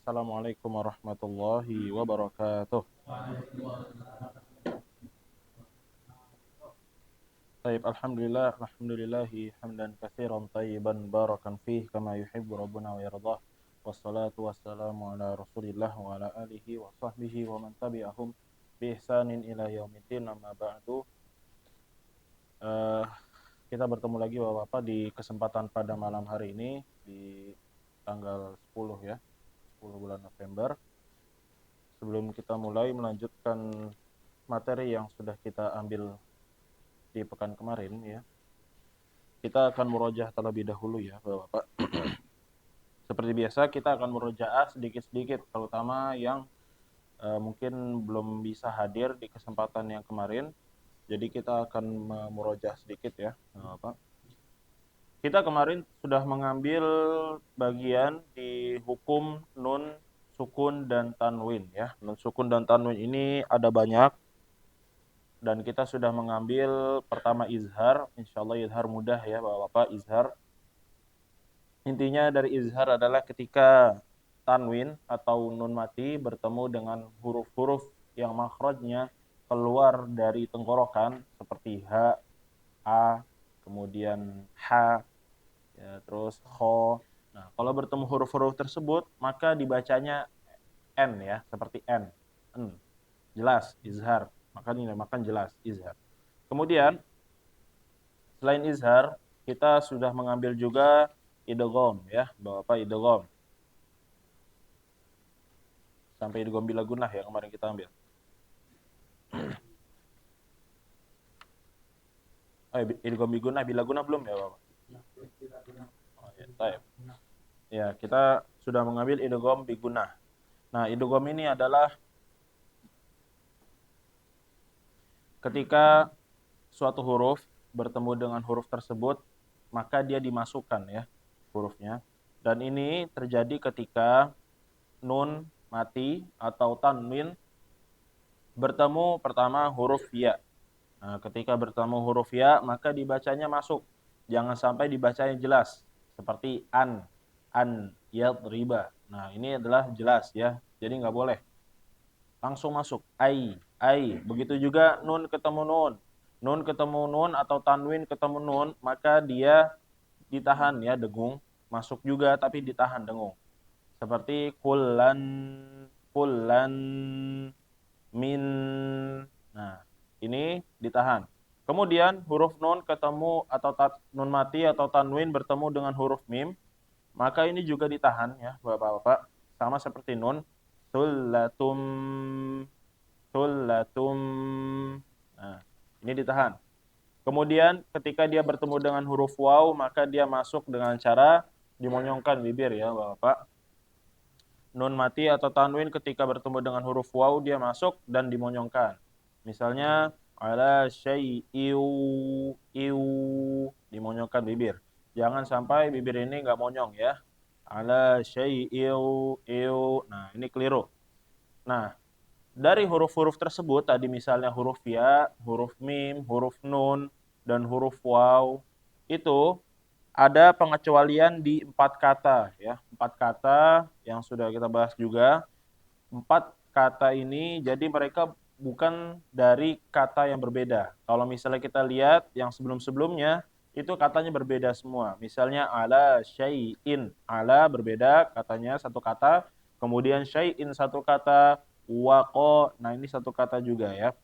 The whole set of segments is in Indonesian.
Assalamualaikum warahmatullahi wabarakatuh. Baik, alhamdulillahi hamdan katsiran tayyiban barakan fih kama yuhibbu rabbuna wa yardah. Wassalatu wassalamu ala Rasulillah wa ala alihi wa sahbihi wa man tabi'ahum bi ihsanin ila yaumiddin, amma ba'du. Eh, kita bertemu lagi Bapak-bapak di kesempatan pada malam hari ini di tanggal 10 ya, 10 bulan November. Sebelum kita mulai melanjutkan materi yang sudah kita ambil di pekan kemarin ya, kita akan murojaah terlebih dahulu ya Bapak. Seperti biasa kita akan murojaah sedikit-sedikit, terutama yang mungkin belum bisa hadir di kesempatan yang kemarin. Jadi kita akan murojaah sedikit ya Bapak. Kita kemarin sudah mengambil bagian di hukum nun, sukun, dan tanwin ya. Nun, sukun, dan tanwin ini ada banyak. Dan kita sudah mengambil pertama izhar. Insya Allah izhar mudah ya Bapak-bapak, izhar. Intinya dari izhar adalah ketika tanwin atau nun mati bertemu dengan huruf-huruf yang makhrajnya keluar dari tenggorokan seperti ha, a, kemudian ha, ya, terus kho. Nah, kalau bertemu huruf-huruf tersebut maka dibacanya n ya, seperti n. N. Jelas izhar. Maka dinamakan jelas izhar. Kemudian selain izhar, kita sudah mengambil juga idgham ya, Bapak, idgham. Sampai idgham bila gunah ya kemarin kita ambil. Idgham bila gunah belum ya, Bapak? Oh, ya, baik. Ya, kita sudah mengambil idgham gunah. Nah, idgham ini adalah ketika suatu huruf bertemu dengan huruf tersebut, maka dia dimasukkan ya hurufnya. Dan ini terjadi ketika nun mati atau tanwin bertemu pertama huruf ya. Nah, ketika bertemu huruf ya, maka dibacanya masuk. Jangan sampai dibacanya jelas. Seperti an, yadriba. Nah, ini adalah jelas ya. Jadi nggak boleh. Langsung masuk. Ai. Begitu juga nun ketemu nun. Nun ketemu nun atau tanwin ketemu nun, maka dia ditahan ya, dengung. Masuk juga tapi ditahan, dengung. Seperti kullan min. Nah, ini ditahan. Kemudian huruf nun ketemu atau nun mati atau tanwin bertemu dengan huruf mim, maka ini juga ditahan ya, Bapak-bapak. Sama seperti nun. Sullatum sullatum. Nah, ini ditahan. Kemudian ketika dia bertemu dengan huruf waw, maka dia masuk dengan cara dimonyongkan bibir ya, Bapak. Nun mati atau tanwin ketika bertemu dengan huruf waw dia masuk dan dimonyongkan. Misalnya ala syai'iu iu, dimonyongkan bibir. Jangan sampai bibir ini nggak monyong ya. Ala syai'iu iu. Nah, ini keliru. Nah, dari huruf-huruf tersebut tadi misalnya huruf ya, huruf mim, huruf nun, dan huruf waw itu ada pengecualian di 4 kata ya. 4 kata yang sudah kita bahas juga. 4 kata ini jadi mereka bukan dari kata yang berbeda. Kalau misalnya kita lihat yang sebelum-sebelumnya itu katanya berbeda semua. Misalnya ala syai'in. Ala berbeda katanya satu kata, kemudian syai'in satu kata, waqo. Nah, ini satu kata juga ya.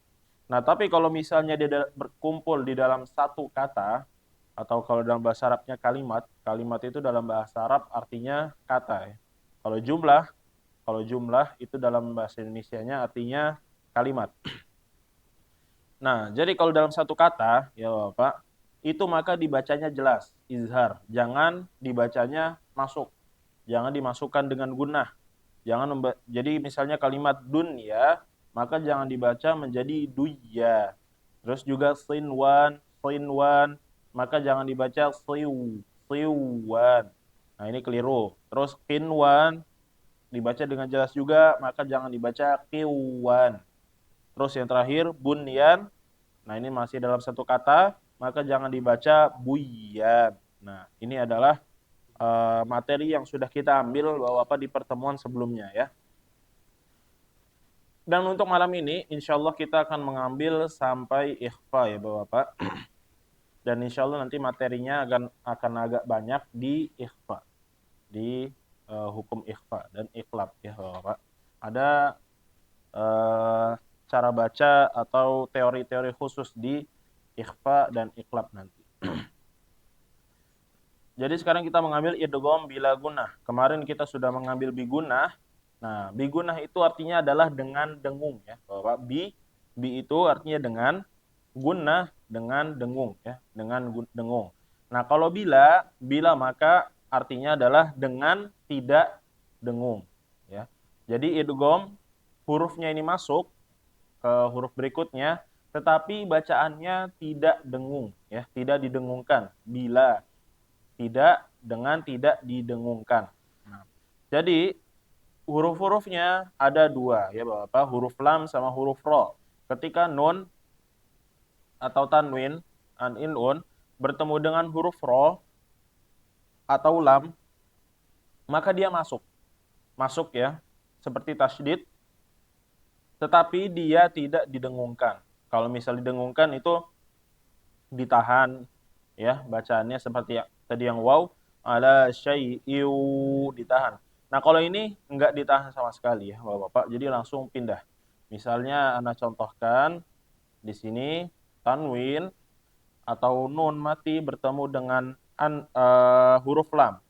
Nah, tapi kalau misalnya dia berkumpul di dalam satu kata, atau kalau dalam bahasa Arabnya kalimat, kalimat itu dalam bahasa Arab artinya kata ya. Kalau jumlah, kalau jumlah itu dalam bahasa Indonesianya artinya kalimat. Nah, jadi kalau dalam satu kata ya Bapak, itu maka dibacanya jelas, izhar. Jangan dibacanya masuk. Jangan dimasukkan dengan gunnah. Jadi misalnya kalimat dunya, maka jangan dibaca menjadi duya. Terus juga sinwan, maka jangan dibaca siwan. Nah, ini keliru. Terus kinwan dibaca dengan jelas juga, maka jangan dibaca kiwan. Terus yang terakhir bunyan. Nah, ini masih dalam satu kata, maka jangan dibaca buyan. Nah, ini adalah materi yang sudah kita ambil Bapak-Bapak di pertemuan sebelumnya ya. Dan untuk malam ini insya Allah kita akan mengambil sampai ikhfa ya Bapak-Bapak. Dan insya Allah nanti materinya akan agak banyak di ikhfa, di hukum ikhfa dan ikhlab ya Bapak-Bapak. Ada cara baca atau teori-teori khusus di ikhfa dan ikhlab nanti. Jadi sekarang kita mengambil idgham bila gunnah. Kemarin kita sudah mengambil bigunnah. Nah, bigunnah itu artinya adalah dengan dengung ya. Bapak, bi itu artinya dengan, gunnah dengan dengung ya, dengan dengung. Nah, kalau bila maka artinya adalah dengan tidak dengung ya. Jadi idgham hurufnya ini masuk ke huruf berikutnya tetapi bacaannya tidak dengung ya, tidak didengungkan. Bila tidak dengan tidak didengungkan. Nah, jadi huruf-hurufnya ada dua ya Bapak, huruf lam sama huruf ro. Ketika nun atau tanwin, an-in-un bertemu dengan huruf ro atau lam, maka dia masuk. Masuk ya, seperti tasydid, tetapi dia tidak didengungkan. Kalau misal didengungkan itu ditahan ya, bacaannya seperti tadi yang waw, ala syai'iu ditahan. Nah, kalau ini enggak ditahan sama sekali ya, Bapak-bapak. Jadi langsung pindah. Misalnya Anda contohkan di sini tanwin atau nun mati bertemu dengan huruf lam.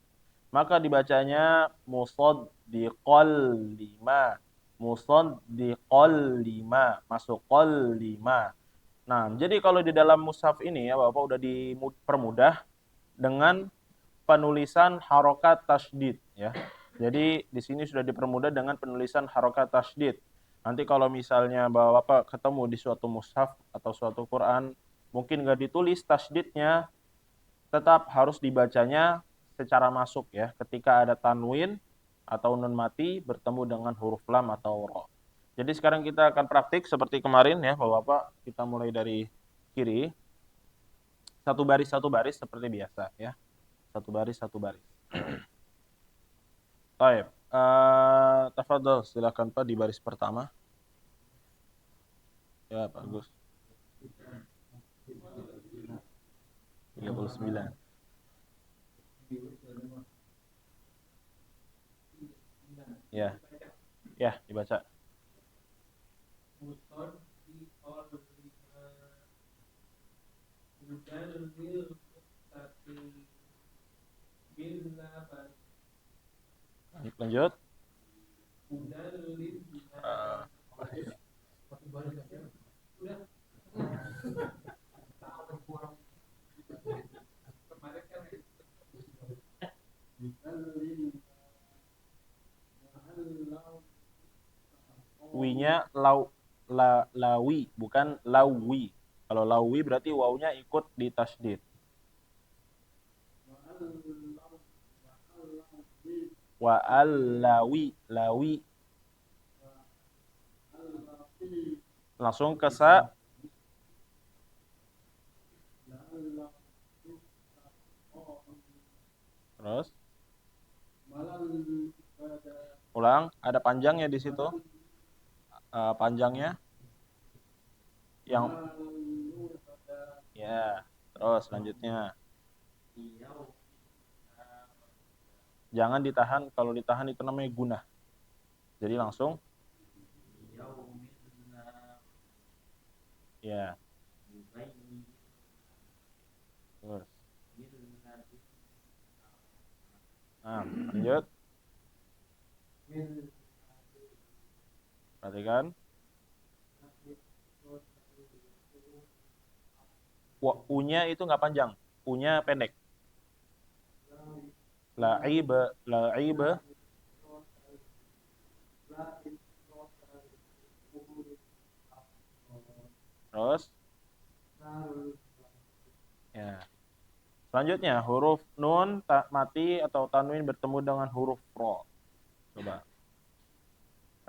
Maka dibacanya musaddiqal lima. Musaddiqal lima, masuk qal lima. Nah, jadi kalau di dalam mushaf ini ya Bapak udah dipermudah dengan penulisan harokat tasydid ya. Jadi di sini sudah dipermudah dengan penulisan harokat tasydid. Nanti kalau misalnya Bapak ketemu di suatu mushaf atau suatu Quran mungkin nggak ditulis tasydidnya, tetap harus dibacanya secara masuk ya. Ketika ada tanwin atau nun mati bertemu dengan huruf lam atau ro. Jadi sekarang kita akan praktik seperti kemarin ya Bapak-bapak. Kita mulai dari kiri. Satu baris seperti biasa ya. Satu baris. Baik. Tafadhol silakan Pak di baris pertama. Ya, bagus. 39. Ya. Ya, dibaca. Lanjut. Winya lawi, bukan lawi. Kalau lawi berarti wawnya ikut di tasydid. Wa al-lawi, lawi. Langsung ke sa. Terus ulang, ada panjangnya di situ. Panjangnya yang ya, terus selanjutnya jangan ditahan, kalau ditahan itu namanya gunah. Jadi langsung ya. Terus lanjut. Perhatikan. U-nya itu nggak panjang. U-nya pendek. La'iba. Terus ya. Selanjutnya huruf nun mati atau tanwin bertemu dengan huruf ro. Coba.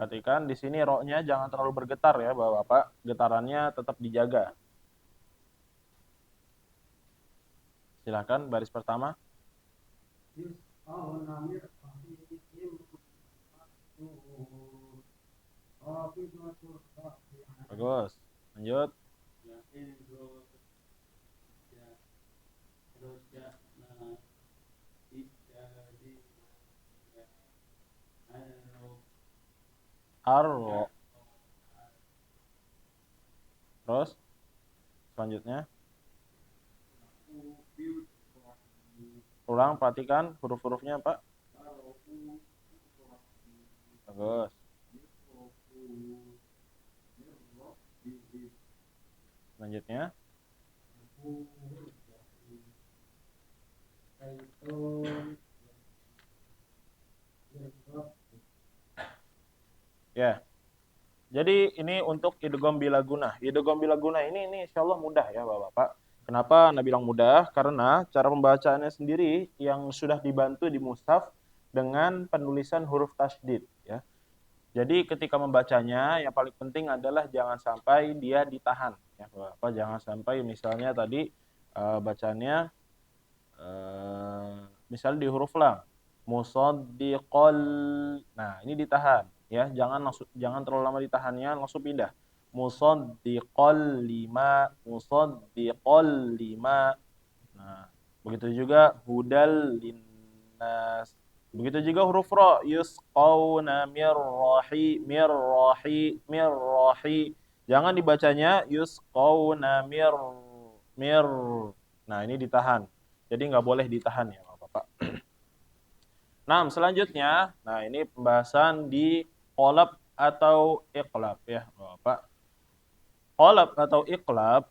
Perhatikan di sini ro-nya jangan terlalu bergetar ya Bapak. Getarannya tetap dijaga. Silakan baris pertama. Bagus. Lanjut. Arro. Terus selanjutnya ulang, perhatikan huruf-hurufnya Pak. Bagus. Selanjutnya ya. Jadi ini untuk idgham bila gunah. Idgham bila gunah ini insyaallah mudah ya Bapak-bapak. Kenapa Anda bilang mudah? Karena cara pembacaannya sendiri yang sudah dibantu di mushaf dengan penulisan huruf tasydid ya. Jadi ketika membacanya yang paling penting adalah jangan sampai dia ditahan ya Bapak. Jangan sampai misalnya tadi bacaannya misalnya di huruf lam musaddiqal. Nah, ini ditahan ya. Jangan terlalu lama ditahannya, langsung pindah. Musaddiqal lima. Nah, begitu juga hudal linnas. Begitu juga huruf ra, yusqauna mirrahi. Jangan dibacanya yusqauna mir. Nah, ini ditahan. Jadi nggak boleh ditahan ya, Bapak. Nah, selanjutnya, nah ini pembahasan di qalab atau iqlab ya, Bapak. Qalab atau iqlab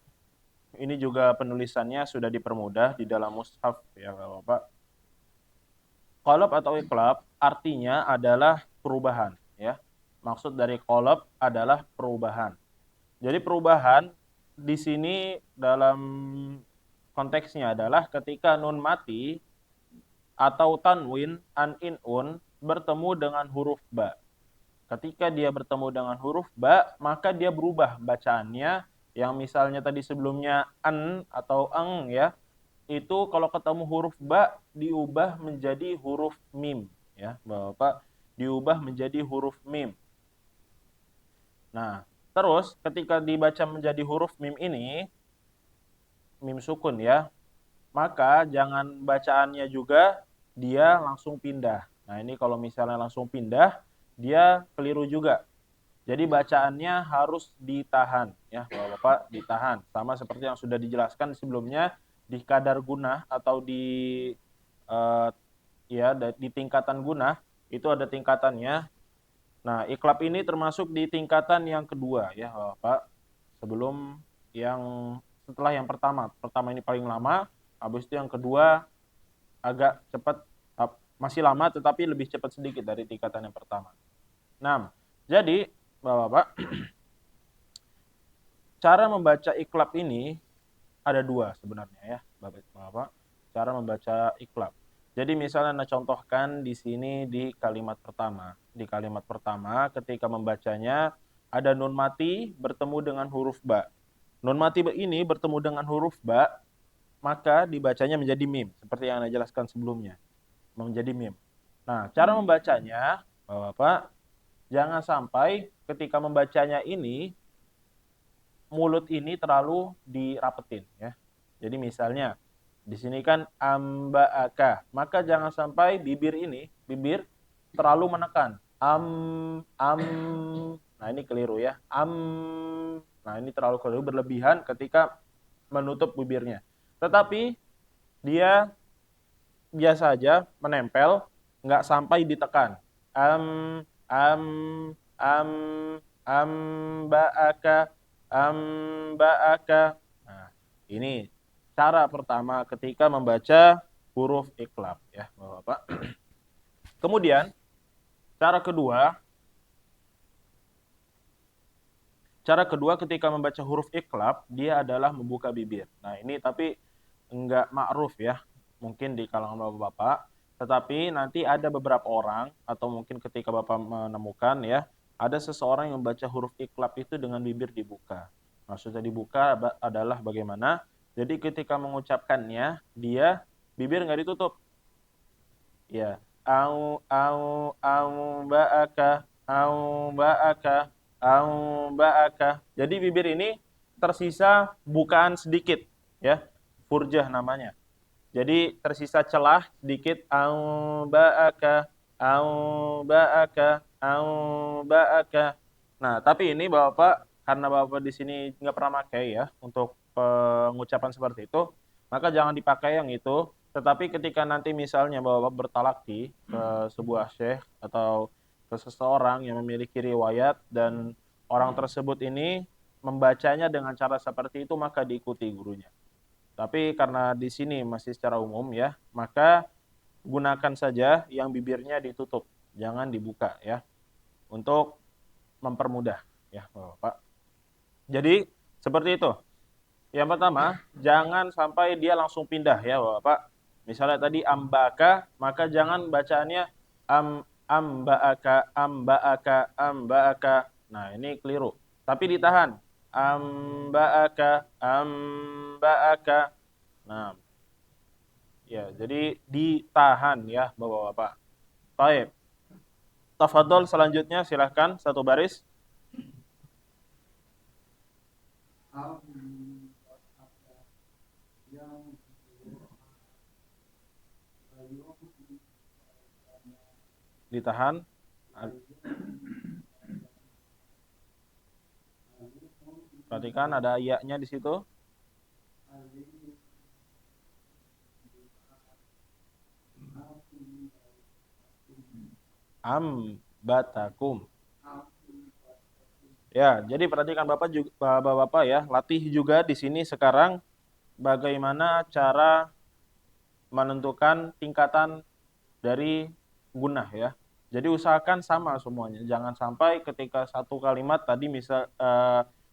ini juga penulisannya sudah dipermudah di dalam mushaf ya, Bapak. Qalab atau iqlab artinya adalah perubahan ya. Maksud dari qalab adalah perubahan. Jadi perubahan di sini dalam konteksnya adalah ketika nun mati atau tanwin an-inun bertemu dengan huruf ba. Ketika dia bertemu dengan huruf ba, maka dia berubah bacaannya yang misalnya tadi sebelumnya an atau eng ya. Itu kalau ketemu huruf ba diubah menjadi huruf mim ya, Bapak, diubah menjadi huruf mim. Nah, terus ketika dibaca menjadi huruf mim ini mim sukun ya, maka jangan bacaannya juga dia langsung pindah. Nah, ini kalau misalnya langsung pindah, dia keliru juga. Jadi bacaannya harus ditahan ya, Bapak, ditahan. Sama seperti yang sudah dijelaskan sebelumnya di kadar gunah atau eh, di tingkatan gunah itu ada tingkatannya. Nah, iklab ini termasuk di tingkatan yang kedua ya, Bapak. Sebelum yang setelah yang pertama. Pertama ini paling lama, habis itu yang kedua agak cepat, masih lama tetapi lebih cepat sedikit dari tingkatan yang pertama. Nah, jadi Bapak, cara membaca iklab ini ada dua sebenarnya ya, Bapak. Cara membaca iklab. Jadi misalnya Anda contohkan di sini di kalimat pertama. Di kalimat pertama ketika membacanya ada nun mati bertemu dengan huruf ba. Nun mati ini bertemu dengan huruf ba, maka dibacanya menjadi mim seperti yang Anda jelaskan sebelumnya. Menjadi mim. Nah, cara membacanya, Bapak, jangan sampai ketika membacanya ini mulut ini terlalu dirapetin ya. Jadi misalnya di sini kan ambaaka, maka jangan sampai bibir terlalu menekan. Am. Nah, ini keliru ya. Nah, ini terlalu keliru, berlebihan ketika menutup bibirnya. Tetapi dia biasa aja menempel, nggak sampai ditekan. Am am am ambaaka ambaaka. Nah, ini cara pertama ketika membaca huruf iklab ya, Bapak. Kemudian cara kedua ketika membaca huruf iklab dia adalah membuka bibir. Nah, ini tapi enggak ma'ruf ya, mungkin di kalangan Bapak-bapak, tetapi nanti ada beberapa orang atau mungkin ketika Bapak menemukan ya, ada seseorang yang membaca huruf iklab itu dengan bibir dibuka. Maksudnya dibuka adalah bagaimana? Jadi ketika mengucapkannya, dia bibir nggak ditutup. Ya. Au ba'aka, au ba'aka. Jadi bibir ini tersisa bukaan sedikit, ya. Furjah namanya. Jadi tersisa celah sedikit, au ba'aka. Nah, tapi ini Bapak, karena Bapak di sini nggak pernah pakai ya untuk pengucapan seperti itu, maka jangan dipakai yang itu. Tetapi ketika nanti misalnya Bapak bertalaki ke sebuah syekh atau ke seseorang yang memiliki riwayat dan orang tersebut ini membacanya dengan cara seperti itu, maka diikuti gurunya. Tapi karena di sini masih secara umum ya, maka gunakan saja yang bibirnya ditutup, jangan dibuka ya, untuk mempermudah ya, Bapak. Jadi seperti itu. Yang pertama, jangan sampai dia langsung pindah ya, Bapak. Misalnya tadi ambaka, maka jangan bacaannya ambaaka. Nah, ini keliru. Tapi ditahan. Ambaaka. Nah, ya, jadi ditahan ya, Bapak-bapak. Baik. Tafadhol selanjutnya silahkan satu baris. Ditahan. Perhatikan ada ayatnya di situ. Batakum. Ya, jadi perhatikan Bapak juga, Bapak ya, latih juga di sini sekarang bagaimana cara menentukan tingkatan dari gunah ya. Jadi usahakan sama semuanya. Jangan sampai ketika satu kalimat tadi misal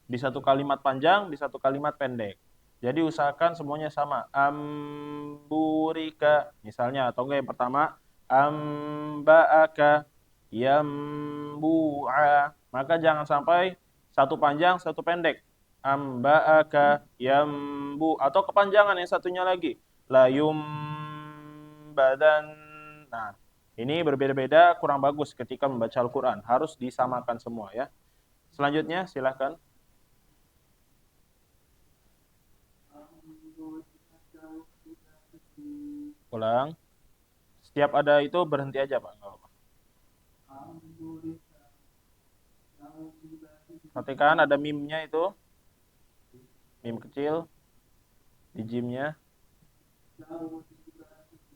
di satu kalimat panjang, di satu kalimat pendek. Jadi usahakan semuanya sama. Amburika misalnya, atau enggak yang pertama ambaaka yambu'a. Maka jangan sampai satu panjang, satu pendek. Ambaaka yambu, atau kepanjangan yang satunya lagi. Layum badan. Nah, ini berbeda-beda, kurang bagus ketika membaca Al-Quran. Harus disamakan semua ya. Selanjutnya, silahkan. Ulang. Setiap ada itu berhenti aja, Pak. Nggak apa-apa. Perhatikan ada mimnya itu. Mim kecil. Di jimnya.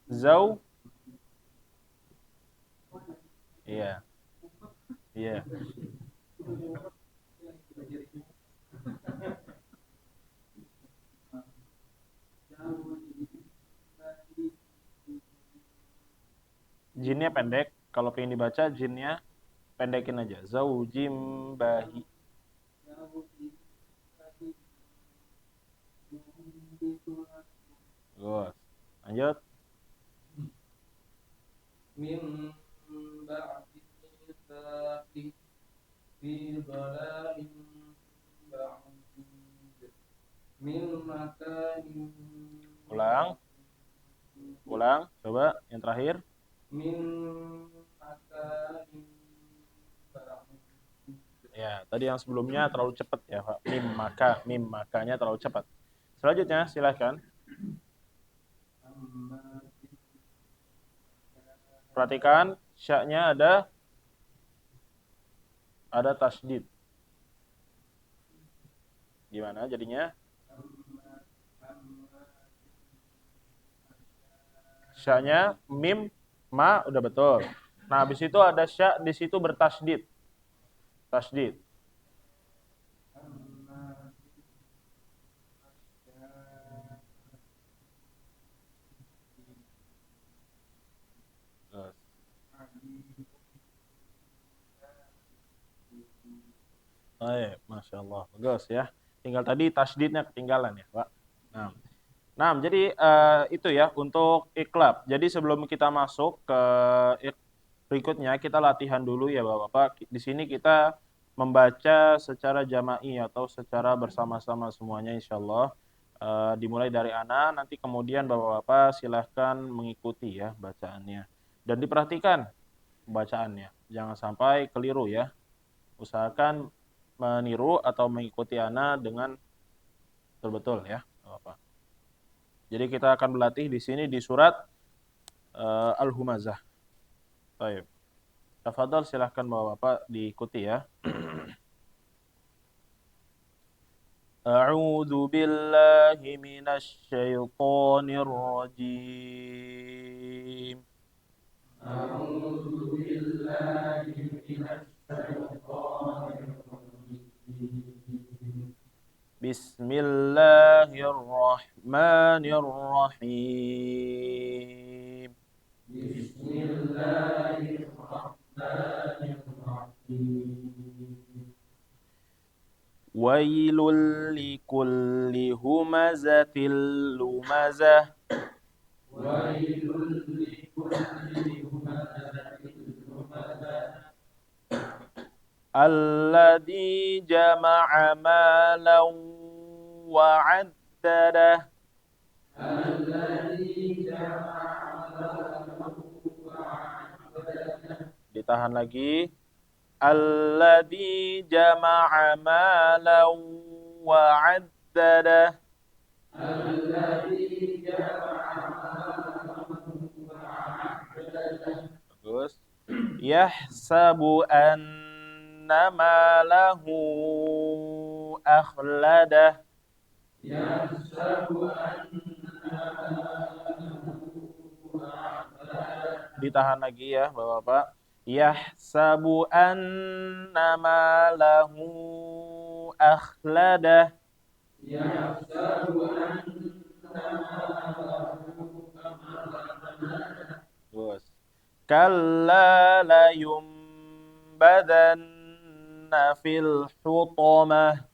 Zau. Iya. Iya. Jinnya pendek. Kalau pengen dibaca, jinnya pendekin aja. Zaujim bahi. Gus. Lanjut. Min ba'di mitsaqi fi dhalalin ba'id min makanin Ulang. Ulang. Coba yang terakhir. min makanin ba'id. Ya, tadi yang sebelumnya terlalu cepat ya, Pak. Mim makanya terlalu cepat. Selanjutnya, silahkan. Perhatikan, sya-nya ada tasdid. Gimana jadinya? Sya-nya mim ma udah betul. Nah, habis itu ada sya di situ bertasdid. Tasdid. Baik, Masya Allah. Bagus ya. Tinggal tadi tasdidnya ketinggalan ya, Pak. Nah, jadi itu ya untuk iklab. Jadi sebelum kita masuk ke berikutnya, kita latihan dulu ya Bapak-Bapak. Di sini kita membaca secara jama'i atau secara bersama-sama semuanya insya Allah. Dimulai dari Ana, nanti kemudian Bapak-Bapak silahkan mengikuti ya bacaannya. Dan diperhatikan bacaannya. Jangan sampai keliru ya. Usahakan meniru atau mengikuti ana dengan betul-betul ya. Nggak apa-apa. Jadi kita akan berlatih di sini di surat Al-Humazah. Baik. Tafadhal silahkan Bapak-bapak diikuti ya. A'udzu billahi minasy syaithanir rajim. أعوذ بالله من الشيطان الرجيم Bismillahirrahmanirrahim. بسم الله الرحمن الرحيم Wailul likulli humazatil lumazah. ويل لكل همزة لمزة Alladzi jama'a malan wa'addadah. الذي جمع ماله وعدده Ditahan lagi. Alladzi jama'a malan wa'addadah. الذي جمع ماله وعدده Bagus. Yahsabu anna malahu akhladah. يحسب أن Ditahan lagi ya Bapak-bapak. Yahsabu anna malahu akhladah. يحسب أن Terus. Kalla layumbadanna fil hutamah.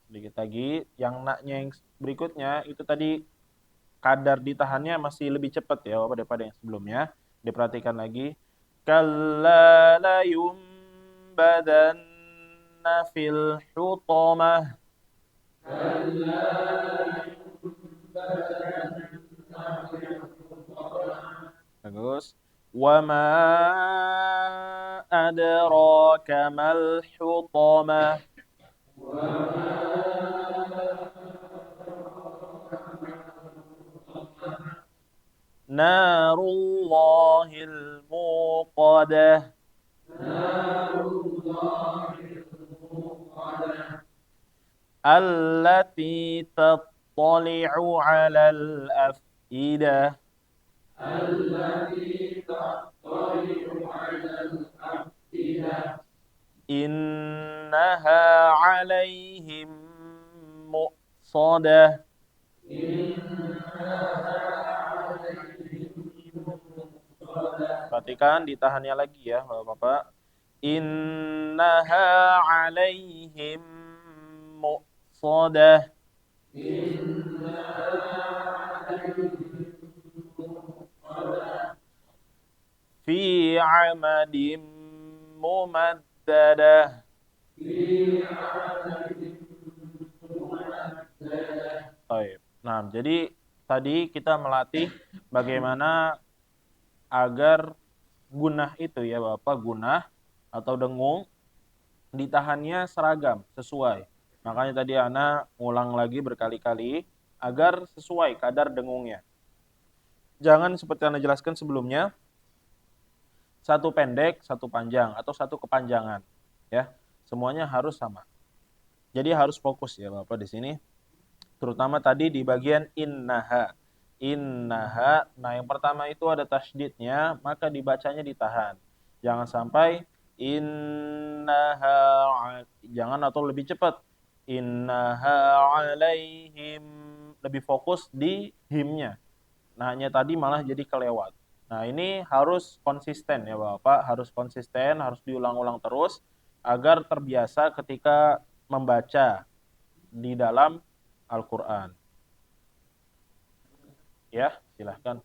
Sedikit lagi, yang naknya yang berikutnya itu tadi kadar ditahannya masih lebih cepat ya Bapak daripada yang sebelumnya. Diperhatikan lagi. Kalla layumbadanna fil hutamah. Bagus. Wa ma adraka mal hutamah. Narullahil muqadah. Allati tattali'u 'alal af'idah. التي تطلع على الأفئدة Innaha 'alaihim mu'sadah. Perhatikan ditahannya lagi ya Bapak-bapak. Innaha 'alaihim mu'sadah. Fi 'amadin mumaddadah. Baik. Nah, jadi tadi kita melatih bagaimana agar gunah itu ya Bapak, gunah atau dengung ditahannya seragam, sesuai. Makanya tadi Ana ngulang lagi berkali-kali agar sesuai kadar dengungnya. Jangan seperti Ana jelaskan sebelumnya, satu pendek, satu panjang, atau satu kepanjangan. Ya, semuanya harus sama. Jadi harus fokus ya Bapak di sini. Terutama tadi di bagian innaha. Innaha, nah yang pertama itu ada tasydidnya, maka dibacanya ditahan. Jangan sampai innaha, jangan atau lebih cepat. Innaha alaihim, lebih fokus di himnya. Nah, hanya tadi malah jadi kelewat. Nah, ini harus konsisten ya Bapak, harus konsisten, harus diulang-ulang terus agar terbiasa ketika membaca di dalam Al-Qur'an. Ya, silahkan.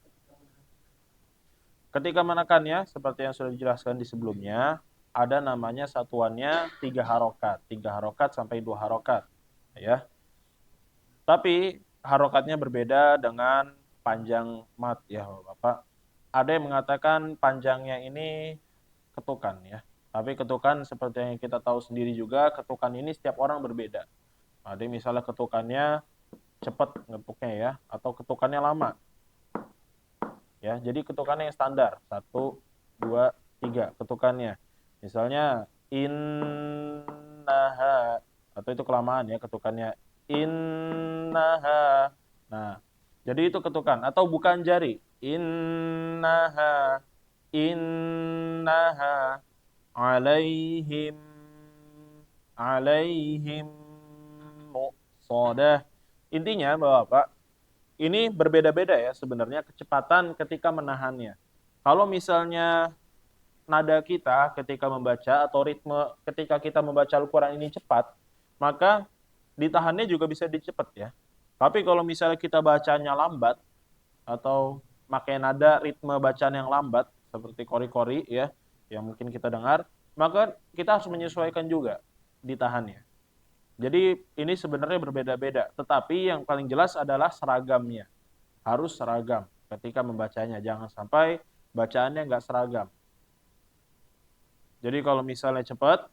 Ketika menekannya, seperti yang sudah dijelaskan di sebelumnya, ada namanya satuannya 3 harokat. 3 harokat sampai 2 harokat. Ya. Tapi harokatnya berbeda dengan panjang mat ya Bapak. Ada yang mengatakan panjangnya ini ketukan ya. Tapi ketukan seperti yang kita tahu sendiri juga, ketukan ini setiap orang berbeda. Ada yang misalnya ketukannya cepat ngetuknya ya, atau ketukannya lama. Ya, jadi ketukannya yang standar, 1, 2, 3 ketukannya. Misalnya innaha, atau itu kelamaan ya ketukannya innaha. Nah, jadi itu ketukan atau bukan jari. Innaha alaihim alaihim muqsadah. Intinya Bapak, ini berbeda-beda ya sebenarnya kecepatan ketika menahannya. Kalau misalnya nada kita ketika membaca atau ritme ketika kita membaca Al-Quran ini cepat, maka ditahannya juga bisa dicepat ya. Tapi kalau misalnya kita bacanya lambat atau pakai nada ritme bacaan yang lambat seperti kori-kori ya, yang mungkin kita dengar, maka kita harus menyesuaikan juga ditahannya. Jadi ini sebenarnya berbeda-beda, tetapi yang paling jelas adalah seragamnya. Harus seragam ketika membacanya, jangan sampai bacaannya nggak seragam. Jadi kalau misalnya cepat,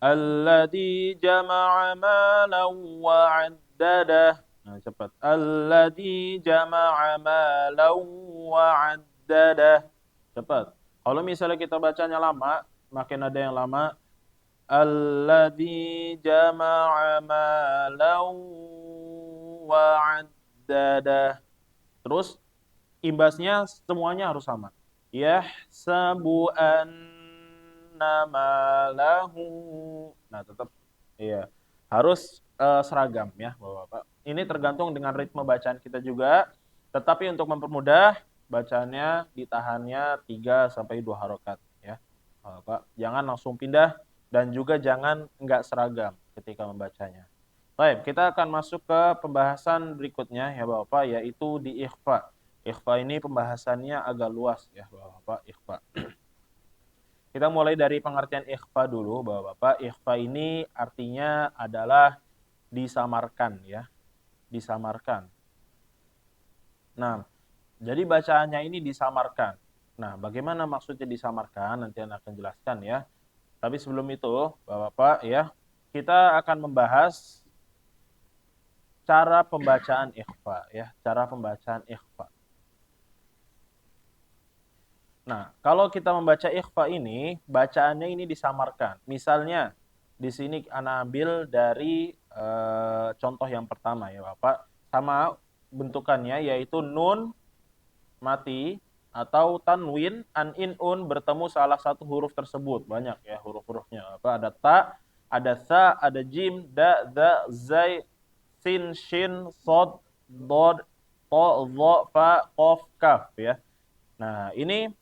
alladzi jama'a malan wa 'addadah. Nah, cepat. Alladzi jama'a malan wa 'addadah. Cepat. Kalau misalnya kita bacanya lama, makin ada yang lama, alladzi jama'a malan wa 'addadah. Terus imbasnya semuanya harus sama. Yahsabu annama lahu. Nah, tetap iya. Harus seragam ya, Bapak-bapak. Ini tergantung dengan ritme bacaan kita juga, tetapi untuk mempermudah bacaannya ditahannya 3 sampai 2 harokat ya. Bapak, jangan langsung pindah dan juga jangan enggak seragam ketika membacanya. Baik, kita akan masuk ke pembahasan berikutnya ya Bapak, yaitu di ikhfa. Ikhfa ini pembahasannya agak luas ya Bapak, ikhfa. Kita mulai dari pengertian ikhfa dulu, Bapak. Ikhfa ini artinya adalah disamarkan ya, disamarkan. Nah, jadi bacaannya ini disamarkan. Nah, bagaimana maksudnya disamarkan? Nanti Anda akan jelaskan ya. Tapi sebelum itu, Bapak ya, kita akan membahas cara pembacaan ikhfa ya, cara pembacaan ikhfa. Nah, kalau kita membaca ikhfa ini, bacaannya ini disamarkan. Misalnya, di sini Ana ambil dari contoh yang pertama ya Bapak. Sama bentukannya yaitu nun mati atau tanwin an in un bertemu salah satu huruf tersebut. Banyak ya huruf-hurufnya. Apa? Ada ta, ada sa, ada jim, da, za, zai, sin, shin, sod, dod, to, zo, fa, qaf, kaf ya. Nah, ini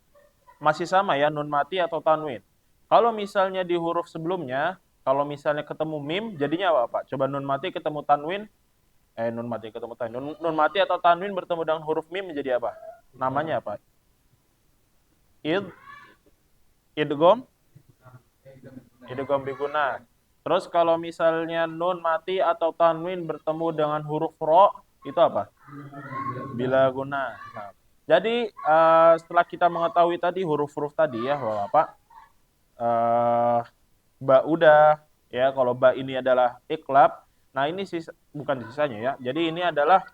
masih sama ya, nun mati atau tanwin. Kalau misalnya di huruf sebelumnya, kalau misalnya ketemu mim, jadinya apa Pak? Coba nun mati ketemu tanwin, nun mati ketemu tanwin. Nun mati atau tanwin bertemu dengan huruf mim menjadi apa? Namanya apa? Idgham? Idgham biguna. Terus kalau misalnya nun mati atau tanwin bertemu dengan huruf ro, itu apa? Bila guna. Nah, jadi setelah kita mengetahui tadi huruf-huruf tadi ya Bapak, ba udah ya, kalau ba ini adalah iklab. Nah, ini bukan sisanya ya. Jadi ini adalah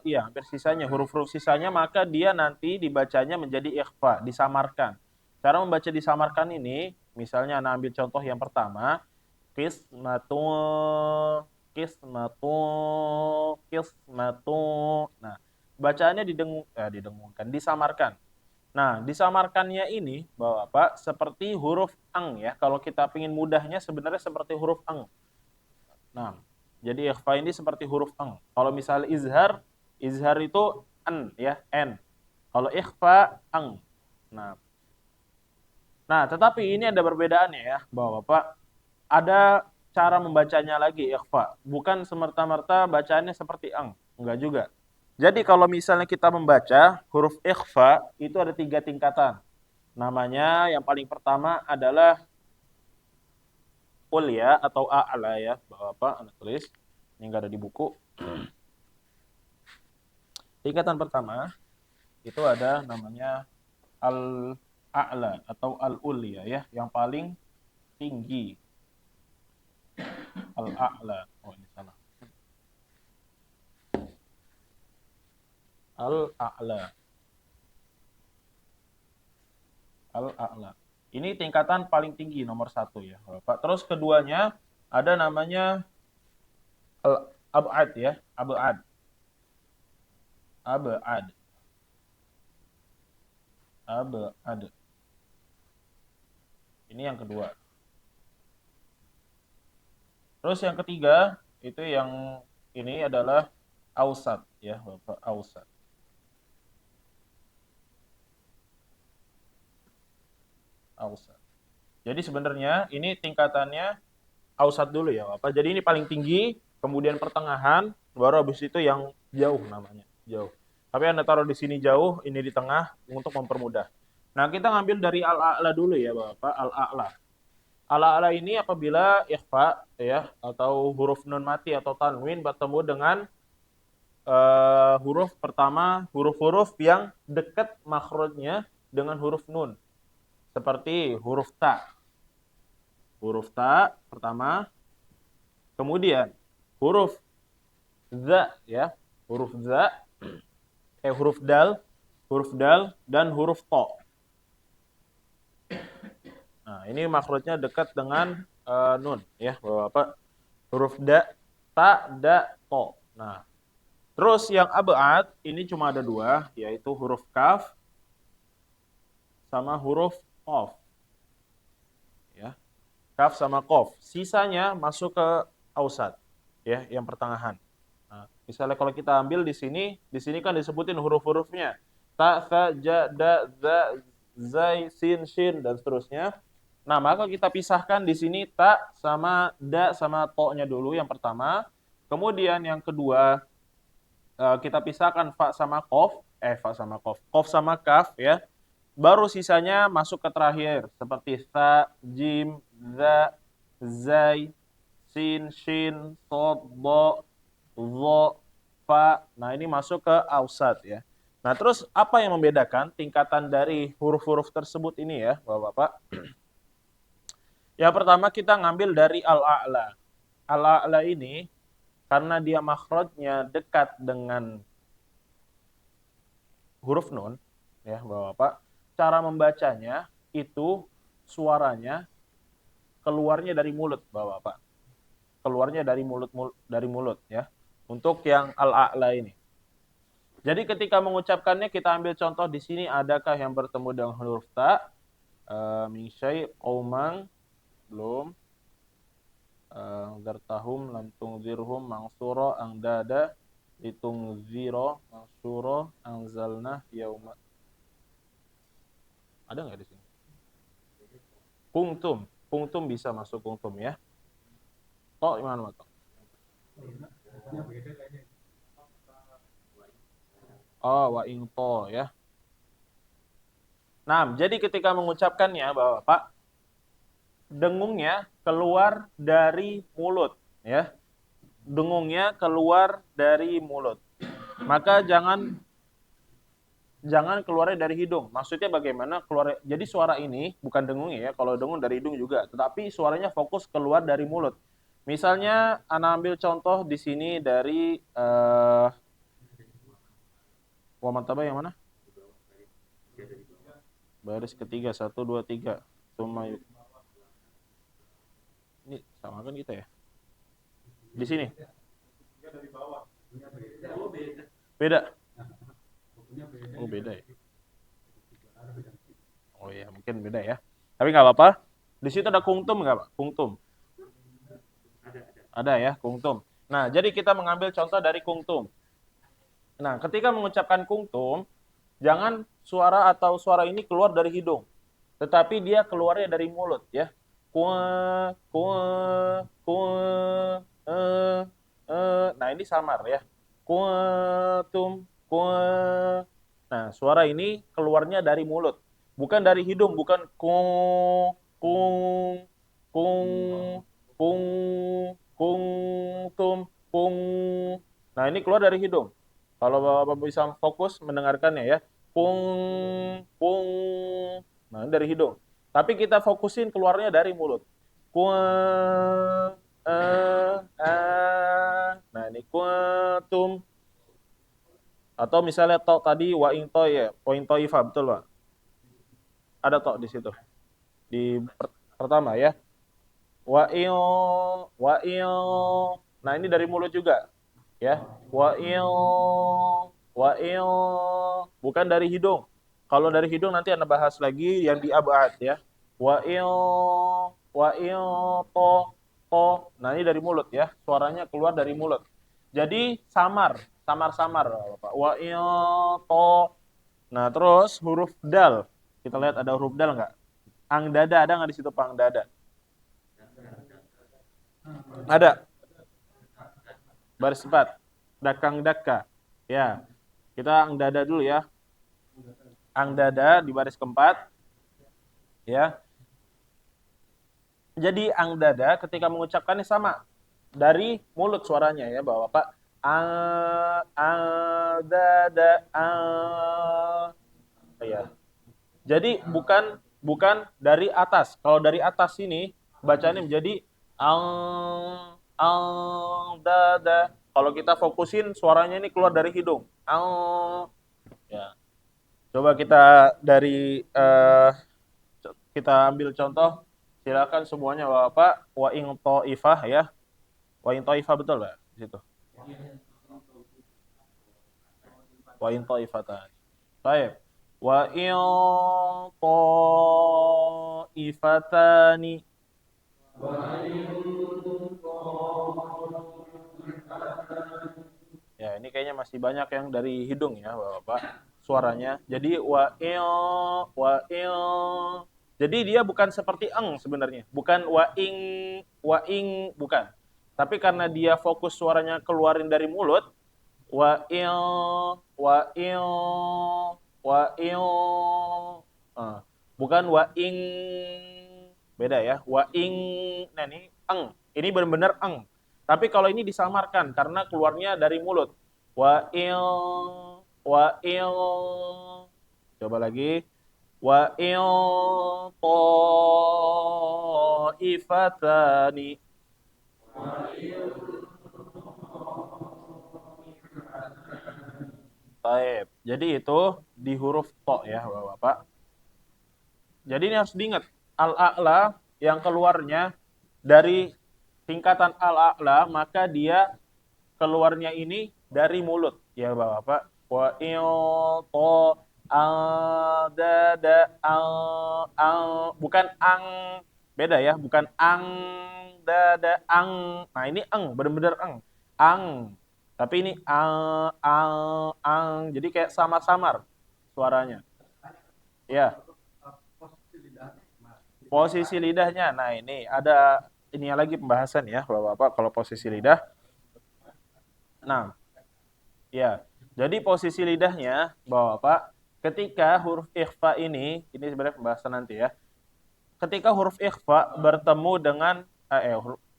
ya hampir sisanya, huruf-huruf sisanya, maka dia nanti dibacanya menjadi ikhfa, disamarkan. Cara membaca disamarkan ini, misalnya Anda ambil contoh yang pertama, qismatu qismatu qismatu. Nah, bacaannya didengungkan, disamarkan. Nah, disamarkannya ini Bapak seperti huruf ang ya. Kalau kita ingin mudahnya sebenarnya seperti huruf ang. Nah, jadi ikhfa ini seperti huruf ang. Kalau misalnya izhar itu an ya, n. Kalau ikhfa ang. Nah, tetapi ini ada perbedaannya ya, Bapak. Ada cara membacanya lagi ikhfa. Bukan semerta-merta bacaannya seperti ang. Enggak juga. Jadi kalau misalnya kita membaca huruf ikhfa, itu ada 3 tingkatan. Namanya yang paling pertama adalah ulya atau a'la ya, Bapak Anda tulis. Ini enggak ada di buku. Tingkatan pertama itu ada namanya al-a'la atau al-ulya ya, yang paling tinggi. Al-a'la. Oh, ini salah. Al-a'la. Al-a'la. Ini tingkatan paling tinggi nomor 1 ya, Bapak. Terus keduanya ada namanya al-ab'ad ya, ab'ad. Ab'ad. Ab'ad. Ini yang kedua. Terus yang ketiga itu yang ini adalah ausat ya, Bapak, ausat. Ausat. Jadi sebenarnya ini tingkatannya ausat dulu ya, Bapak. Jadi ini paling tinggi, kemudian pertengahan, baru habis itu yang jauh namanya, jauh. Tapi Anda taruh di sini jauh, ini di tengah untuk mempermudah. Nah, kita ngambil dari al-a'la dulu ya, Bapak, al-a'la. Al-a'la ini apabila ikhfa ya atau huruf nun mati atau tanwin bertemu dengan huruf pertama, huruf-huruf yang dekat makhrajnya dengan huruf nun. Seperti huruf ta. Huruf ta pertama, kemudian huruf za ya, huruf za, huruf dal dan huruf to. Nah, ini makhrajnya dekat dengan nun ya, Bapak. Huruf da, ta, da, to. Nah, terus yang ab'ad ini cuma ada 2, yaitu huruf kaf sama huruf qaf. Ya. Kaf sama qaf. Sisanya masuk ke ausat ya, yang pertengahan. Nah, misalnya kalau kita ambil di sini kan disebutin huruf-hurufnya. Ta, tha, ja, da, za, zai, sin, shin dan seterusnya. Nah, maka kita pisahkan di sini ta sama da sama to-nya dulu yang pertama. Kemudian yang kedua kita pisahkan fa sama qaf, qaf sama kaf ya. Baru sisanya masuk ke terakhir seperti tha, jim, za, zai, sin, shin, sod, do, zo, fa. Nah, ini masuk ke ausat ya. Nah, terus apa yang membedakan tingkatan dari huruf-huruf tersebut ini ya, Bapak-bapak? Yang pertama kita ngambil dari al-a'la. Al-a'la ini karena dia makhrajnya dekat dengan huruf nun, ya Bapak, cara membacanya itu suaranya keluarnya dari mulut, Bapak. Keluarnya dari mulut ya. Untuk yang al-a'la ini. Jadi ketika mengucapkannya kita ambil contoh di sini, adakah yang bertemu dengan huruf ta? Min syai' qaumang belum. Dartahum lam tungzirhum mangsura angdada litungziro mangsura angzalna yauma. Ada nggak di sini? Kungtum bisa masuk kungtum ya. Toh gimana toh? Oh, wa ing to ya. Nah, jadi ketika mengucapkannya Bapak, dengungnya keluar dari mulut ya. Dengungnya keluar dari mulut. Maka jangan keluarnya dari hidung. Maksudnya bagaimana keluar? Jadi suara ini bukan dengungnya ya. Kalau dengung dari hidung juga, tetapi suaranya fokus keluar dari mulut. Misalnya ana ambil contoh di sini dari wa martabah yang mana? Baris ketiga 1 2 3. Sumayuk. Ini sama kan kita ya? Di sini. Beda. Oh, beda ya. Oh iya, mungkin beda ya. Tapi nggak apa-apa. Di situ ada kungtum nggak, Pak? Kungtum. Ada ya, kungtum. Nah, jadi kita mengambil contoh dari kungtum. Nah, ketika mengucapkan kungtum, jangan suara atau suara ini keluar dari hidung, tetapi dia keluarnya dari mulut ya. Nah, ini samar ya. Kuntum. Nah, suara ini keluarnya dari mulut, bukan dari hidung, bukan kung kung kung. Nah, ini keluar dari hidung. Kalau Bapak bisa fokus mendengarkannya ya. Pung, pung. Nah, ini dari hidung. Tapi kita fokusin keluarnya dari mulut. Kuat, nah, ini kuatum. Atau misalnya to tadi wa ing to ya, poin toifa betul, Pak. Ada to di situ. Di pertama ya. Wa il. Nah, ini dari mulut juga. Ya. Wa il. Bukan dari hidung. Kalau dari hidung nanti Anda bahas lagi yang di abad ya. Wa il to. Nah, ini dari mulut ya. Suaranya keluar dari mulut. Jadi samar-samar Bapak. Wa il to. Nah, terus huruf dal. Kita lihat ada huruf dal nggak? Ang dada ada nggak di situ, Pak? Ang dada. Ada. Baris 4. Dakang daka. Ya. Kita ang dada dulu ya. Ang dada di baris keempat. Ya. Jadi ang dada ketika mengucapkannya sama. Dari mulut suaranya ya, Bapak. Ang dada. Ya. Jadi bukan dari atas. Kalau dari atas sini bacanya menjadi ang dada. Kalau kita fokusin suaranya ini keluar dari hidung. Ya. Coba kita dari kita ambil contoh. Silakan semuanya Bapak. Wa ing taifah ya. Wa ing taifah betul, Pak? Di situ. Wa ing taifatan. Baik. Wa in ta'ifatani. Ya, ini kayaknya masih banyak yang dari hidung ya, Bapak. Suaranya. Jadi wa il. Jadi dia bukan seperti eng sebenarnya. Bukan wa ing bukan. Tapi karena dia fokus suaranya keluarin dari mulut, wa il wa il. Bukan wa ing. Beda ya. Wa ing. Nah, ini eng. Ini benar-benar eng. Tapi kalau ini disamarkan karena keluarnya dari mulut. Wa il. Coba lagi. Wa il ta'ifatani. Baik. Jadi itu di huruf to ya, Bapak. Jadi ini harus diingat. Al-a'la yang keluarnya dari tingkatan al-a'la, maka dia keluarnya ini dari mulut ya Bapak. Wa il to al dada al bukan ang, beda ya, bukan ang dada ang. Nah, ini ang, benar-benar ang. Tapi ini ang. Jadi kayak samar-samar suaranya. Ya. Posisi lidahnya. Nah, ini ada ini lagi pembahasan ya, Bapak, kalau posisi lidah. Nah, ya. Jadi posisi lidahnya, Bapak, ketika huruf ikhfa ini sebenarnya pembahasan nanti ya. Ketika huruf ikhfa bertemu dengan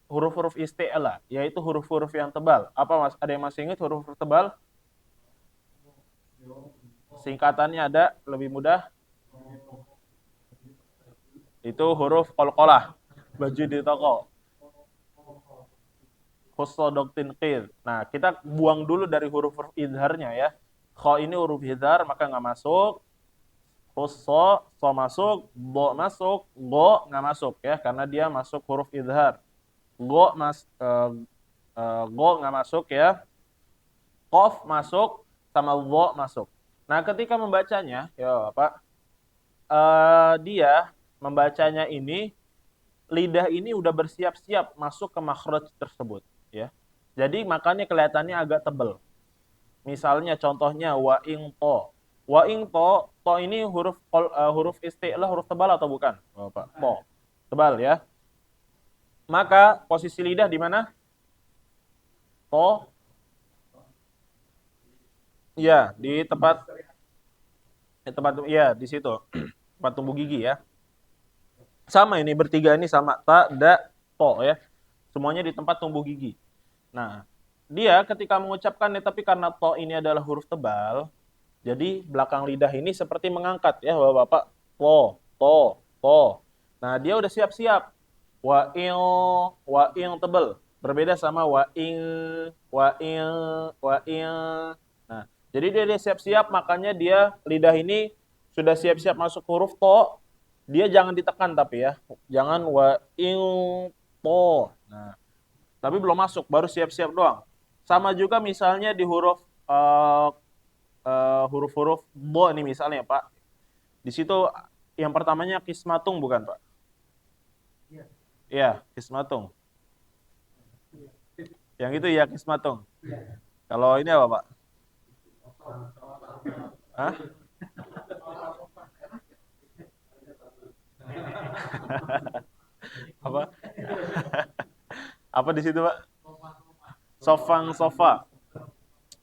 huruf-huruf isti'la, yaitu huruf-huruf yang tebal. Apa Mas? Ada yang masih ingat huruf-huruf tebal? Singkatannya ada, lebih mudah. Itu huruf qalqalah. Baju di toko. Khusodoktin qir. Nah, kita buang dulu dari huruf-huruf idharnya ya. Kha ini huruf idhar, maka nggak masuk. So masuk, bo masuk, go nggak masuk ya, karena dia masuk huruf idhar. Go nggak masuk ya. Qaf masuk, sama wo masuk. Nah, ketika membacanya, ya Pak, dia membacanya ini, lidah ini udah bersiap-siap masuk ke makhraj tersebut ya. Jadi makanya kelihatannya agak tebal. Misalnya contohnya wa ing to. Wa ing to ini huruf isti'lah, huruf tebal atau bukan? Bapak, to. Tebal ya. Maka posisi lidah di mana? To. Ya, di tempat ya, di situ. Tempat tumbuh gigi ya. Sama ini bertiga ini sama ta, da, to ya. Semuanya di tempat tumbuh gigi. Nah, dia ketika mengucapkannya, tapi karena to ini adalah huruf tebal, jadi belakang lidah ini seperti mengangkat ya Bapak-bapak. To. Nah, dia udah siap-siap. Wa il tebal. Berbeda sama wa il. Nah, jadi dia siap-siap, makanya dia lidah ini sudah siap-siap masuk huruf to. Dia jangan ditekan tapi ya. Jangan wa il to. Nah, tapi belum masuk, baru siap-siap doang. Sama juga misalnya di huruf-huruf bo nih misalnya Pak. Di situ yang pertamanya kismatung bukan Pak? Iya, kismatung. Yang itu ya kismatung. Kalau ini apa Pak? Hah? Apa? Apa di situ Pak? Sofang sofa.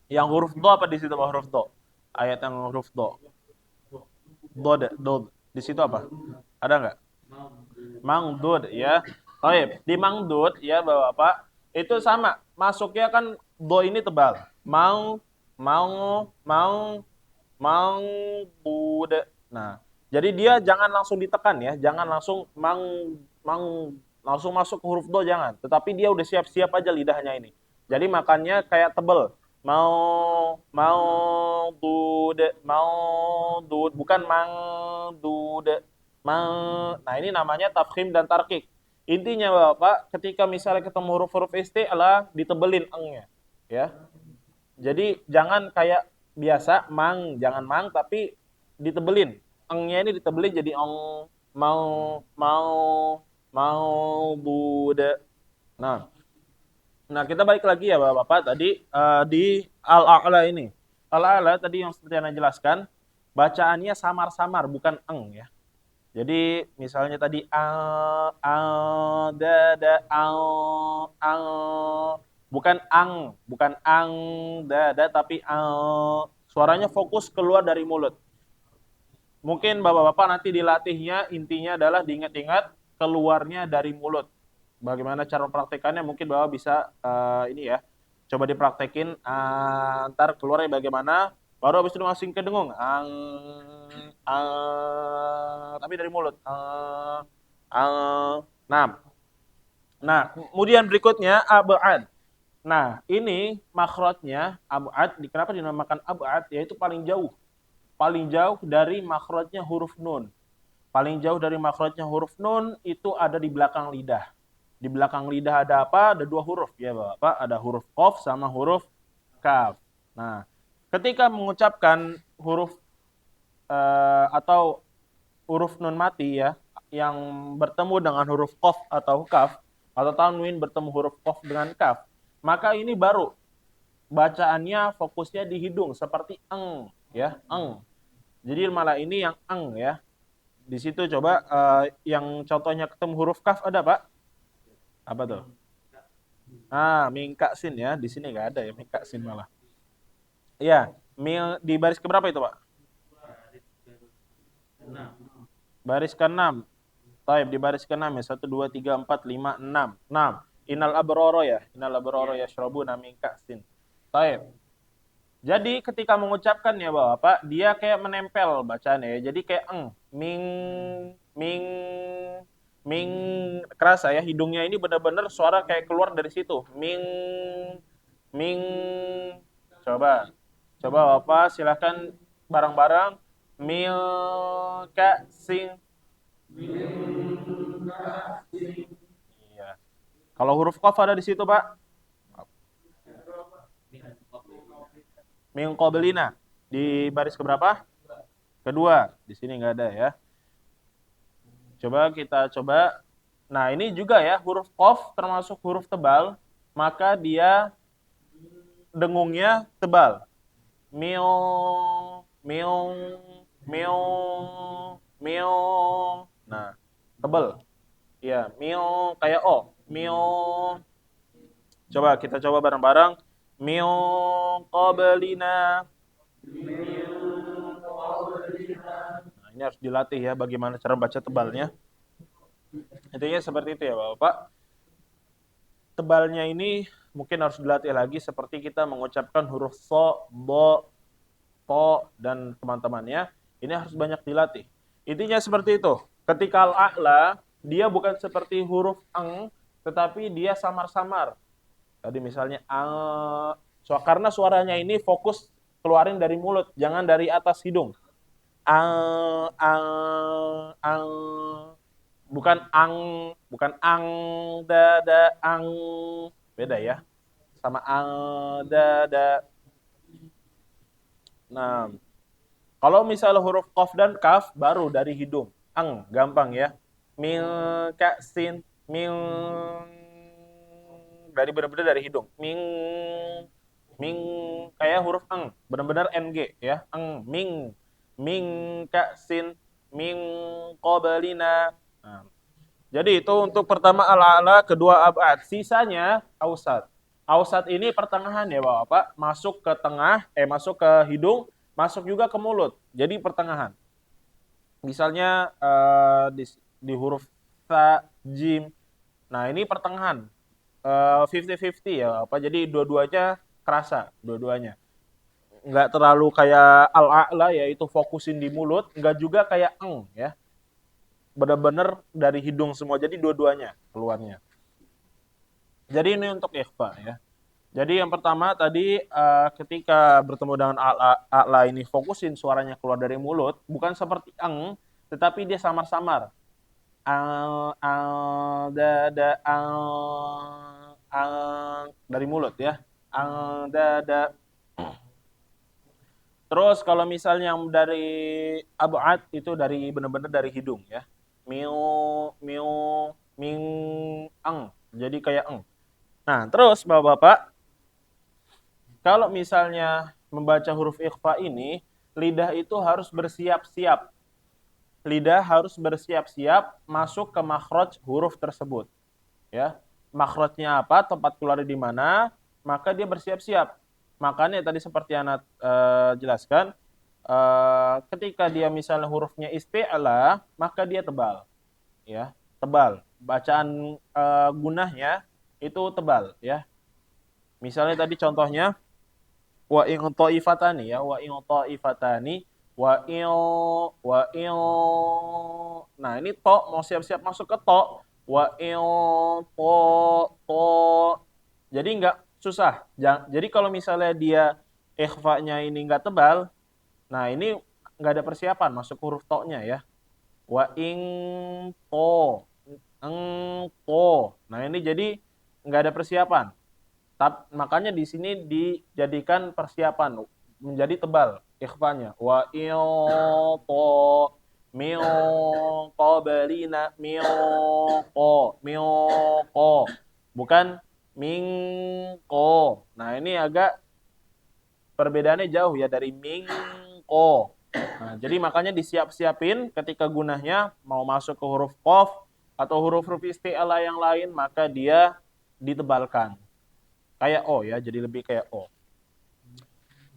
Yang huruf do apa di situ Pak? Huruf do. Ayat yang huruf do. Do. Di situ apa? Ada nggak? Mangdud ya. Baik, di mangdud ya Bapak, itu sama. Masuknya kan do ini tebal. Mau mangdud. Nah, jadi dia jangan langsung ditekan ya, jangan langsung mang langsung masuk ke huruf do jangan. Tetapi dia udah siap-siap aja lidahnya ini. Jadi makannya kayak tebel. Mau dud bukan mangdud. Nah, ini namanya tafkhim dan tarkik. Intinya Bapak, ketika misalnya ketemu huruf-huruf ST adalah ditebelin engnya, ya. Jadi jangan kayak biasa jangan mang tapi ditebelin. Engnya ini ditebelin jadi ong, mau mau mau bude. Nah, nah kita balik lagi ya Bapak tadi di al-a'la ini. Al-a'la tadi yang seperti yang Anda jelaskan, bacaannya samar-samar bukan eng ya. Jadi misalnya tadi bukan bukan tapi suaranya fokus keluar dari mulut. Mungkin Bapak-bapak nanti dilatihnya intinya adalah diingat-ingat keluarnya dari mulut. Bagaimana cara mempraktekannya mungkin Bapak bisa ini ya. Coba dipraktekin ntar keluarnya bagaimana. Baru habis itu masukin ke dengung. Tapi dari mulut. Nah, kemudian berikutnya abad. Nah, ini makhrajnya abad. Kenapa dinamakan abad? Yaitu paling jauh. Paling jauh dari makhrajnya huruf nun. Paling jauh dari makhrajnya huruf nun itu ada di belakang lidah. Di belakang lidah ada apa? Ada dua huruf ya Bapak. Ada huruf qaf sama huruf kaf. Nah, ketika mengucapkan huruf atau huruf nun mati ya, yang bertemu dengan huruf qaf atau kaf, atau tanwin bertemu huruf qaf dengan kaf, maka ini baru bacaannya fokusnya di hidung seperti eng ya, eng. Jadi malah ini yang eng ya. Di situ coba yang contohnya ketemu huruf kaf ada Pak? Apa tuh? Mingka sin ya. Di sini nggak ada ya mingka sin malah. Iya, di baris keberapa itu Pak? Baris ke-6. Taib di baris ke-6 ya. 1 2 3 4 5 6. 6. Innal abrara ya. Innal abrara yashrabuna min ka'sin. Taib. Jadi ketika mengucapkan ya Bapak, dia kayak menempel bacaannya ya. Jadi kayak ming ming ming kerasa ya, hidungnya ini benar-benar suara kayak keluar dari situ. Ming coba. Coba Bapak silakan bareng-bareng milka sing. Iya. Kalau huruf qaf ada di situ, Pak. Min qablina. Di baris keberapa? Kedua. Di sini nggak ada ya. Coba kita coba. Nah, ini juga ya, huruf qaf termasuk huruf tebal, maka dia dengungnya tebal. Mil mil mil mil. Nah, tebal. Ya, mil kayak o. Mil. Coba kita coba bareng-bareng. Mil qablina. Nah, ini harus dilatih ya bagaimana cara baca tebalnya. Intinya seperti itu ya Bapak. Tebalnya ini mungkin harus dilatih lagi seperti kita mengucapkan huruf so, bo, to, dan teman-temannya. Ini harus banyak dilatih. Intinya seperti itu. Ketika al-a'la, dia bukan seperti huruf ang, tetapi dia samar-samar. Tadi misalnya karena suaranya ini fokus keluarin dari mulut, jangan dari atas hidung. Ang, bukan ang, ang, beda ya, sama ang, da. Nah, kalau misalnya huruf qaf dan kaf baru dari hidung, gampang ya. Mil sin, mil, dari benar-benar dari hidung. Ming kayak huruf benar-benar ng ya. Ming sin, ming qablina. Nah, jadi itu untuk pertama ala-ala, kedua abad. Sisanya ausat. Ausat ini pertengahan ya Bapak, masuk ke tengah, masuk ke hidung, masuk juga ke mulut. Jadi pertengahan. Misalnya di huruf ta, jim. Nah, ini pertengahan. 50-50 ya Bapak. Jadi dua-duanya kerasa, dua-duanya. Enggak terlalu kayak al-a'la yaitu fokusin di mulut, enggak juga kayak ya. Benar-benar dari hidung semua. Jadi dua-duanya keluarnya. Jadi ini untuk ikhfa ya. Jadi yang pertama tadi ketika bertemu dengan a'la ini fokusin suaranya keluar dari mulut, bukan seperti tetapi dia samar-samar. Dari mulut ya. Terus kalau misalnya yang dari ab'ad itu dari benar-benar dari hidung ya. Miu, ming, Jadi kayak Nah, terus Bapak-bapak, kalau misalnya membaca huruf ikhfa ini, lidah itu harus bersiap-siap. Lidah harus bersiap-siap masuk ke makhraj huruf tersebut. Ya. Makhrajnya apa, tempat keluar di mana, maka dia bersiap-siap. Makanya tadi seperti Anak jelaskan, ketika dia misalnya hurufnya isti'la, maka dia tebal. Ya, tebal. Bacaan gunahnya itu tebal ya. Misalnya tadi contohnya wa in ta'ifatani ya, wa in ta'ifatani wa in. Nah, ini to mau siap-siap masuk ke to, wa in to. Jadi enggak susah. Jadi kalau misalnya dia ikhfa-nya ini enggak tebal, nah ini enggak ada persiapan masuk huruf to-nya ya. Wa in to. Nah, ini jadi enggak ada persiapan. Makanya di sini dijadikan persiapan menjadi tebal ikhfanya. Wa to min qablina ko. Bukan min ko. Nah, ini agak perbedaannya jauh ya dari min ko. Nah, jadi makanya disiap-siapin ketika gunahnya mau masuk ke huruf qaf atau huruf-huruf isti'la yang lain, maka dia ditebalkan. Kayak O ya, jadi lebih kayak O.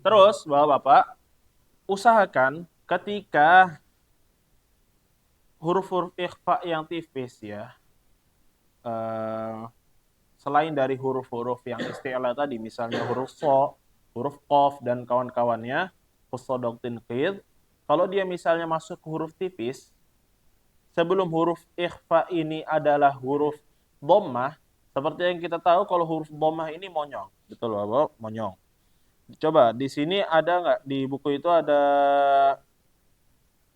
Terus, Bapak-bapak, usahakan ketika huruf-huruf ikhfa yang tipis ya, selain dari huruf-huruf yang isti'la tadi, misalnya huruf so, huruf qaf, dan kawan-kawannya, husodoktin qid, kalau dia misalnya masuk ke huruf tipis, sebelum huruf ikhfa ini adalah huruf dhammah, seperti yang kita tahu kalau huruf dhammah ini monyong. Betul Bapak, monyong. Coba di sini ada nggak, di buku itu ada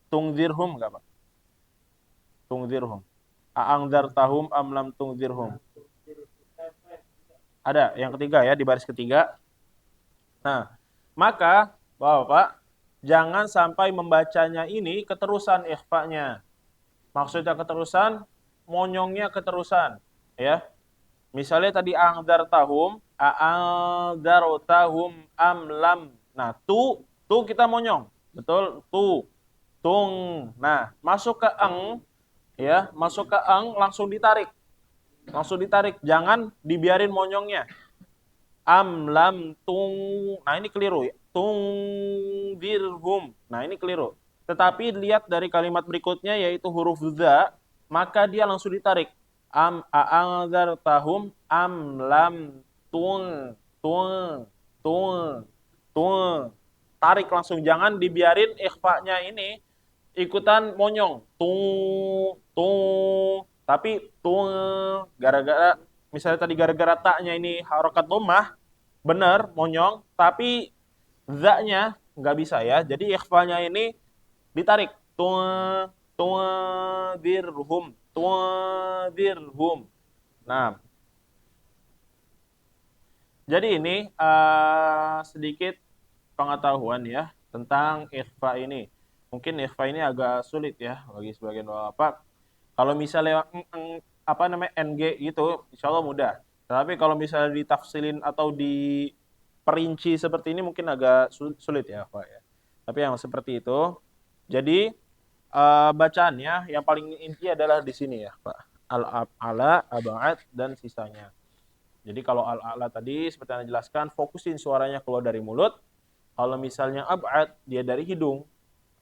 tungzirhum nggak Pak? Tungzirhum. A'angzartahum am lam tungzirhum. Ada, yang ketiga ya, di baris ketiga. Nah, maka Bapak, jangan sampai membacanya ini keterusan ikhfa-nya. Maksudnya keterusan, monyongnya keterusan. Ya. Misalnya tadi a'angzartahum am lam. Nah, tu kita monyong. Betul? Tung. Nah, masuk ke ya, masuk ke langsung ditarik. Langsung ditarik, jangan dibiarin monyongnya. Am lam tung. Nah, ini keliru ya. Tungzirhum. Nah, ini keliru. Tetapi lihat dari kalimat berikutnya yaitu huruf za, maka dia langsung ditarik. A'angzartahum am lam tung, tung, tung, tung. Tarik langsung, jangan dibiarin ikhfa-nya ini ikutan monyong. Tung, tung. Tapi tung, gara-gara, misalnya tadi gara-gara taknya ini harokat dhammah, bener, monyong, tapi za-nya nggak bisa ya. Jadi ikhfa-nya ini ditarik. Tuadirhum, tuadirhum. Nah, jadi ini sedikit pengetahuan ya tentang ikhfa ini. Mungkin ikhfa ini agak sulit ya bagi sebagian bapak. Kalau misalnya apa namanya ng gitu, insya Allah mudah. Tapi kalau misalnya ditafsilin atau diperinci seperti ini mungkin agak sulit ya Pak ya. Tapi yang seperti itu. Jadi bacaannya yang paling inti adalah di sini ya Pak. Al-ala, abad dan sisanya. Jadi kalau al-a'la tadi seperti yang dijelaskan, fokusin suaranya keluar dari mulut. Kalau misalnya ab'ad, dia dari hidung.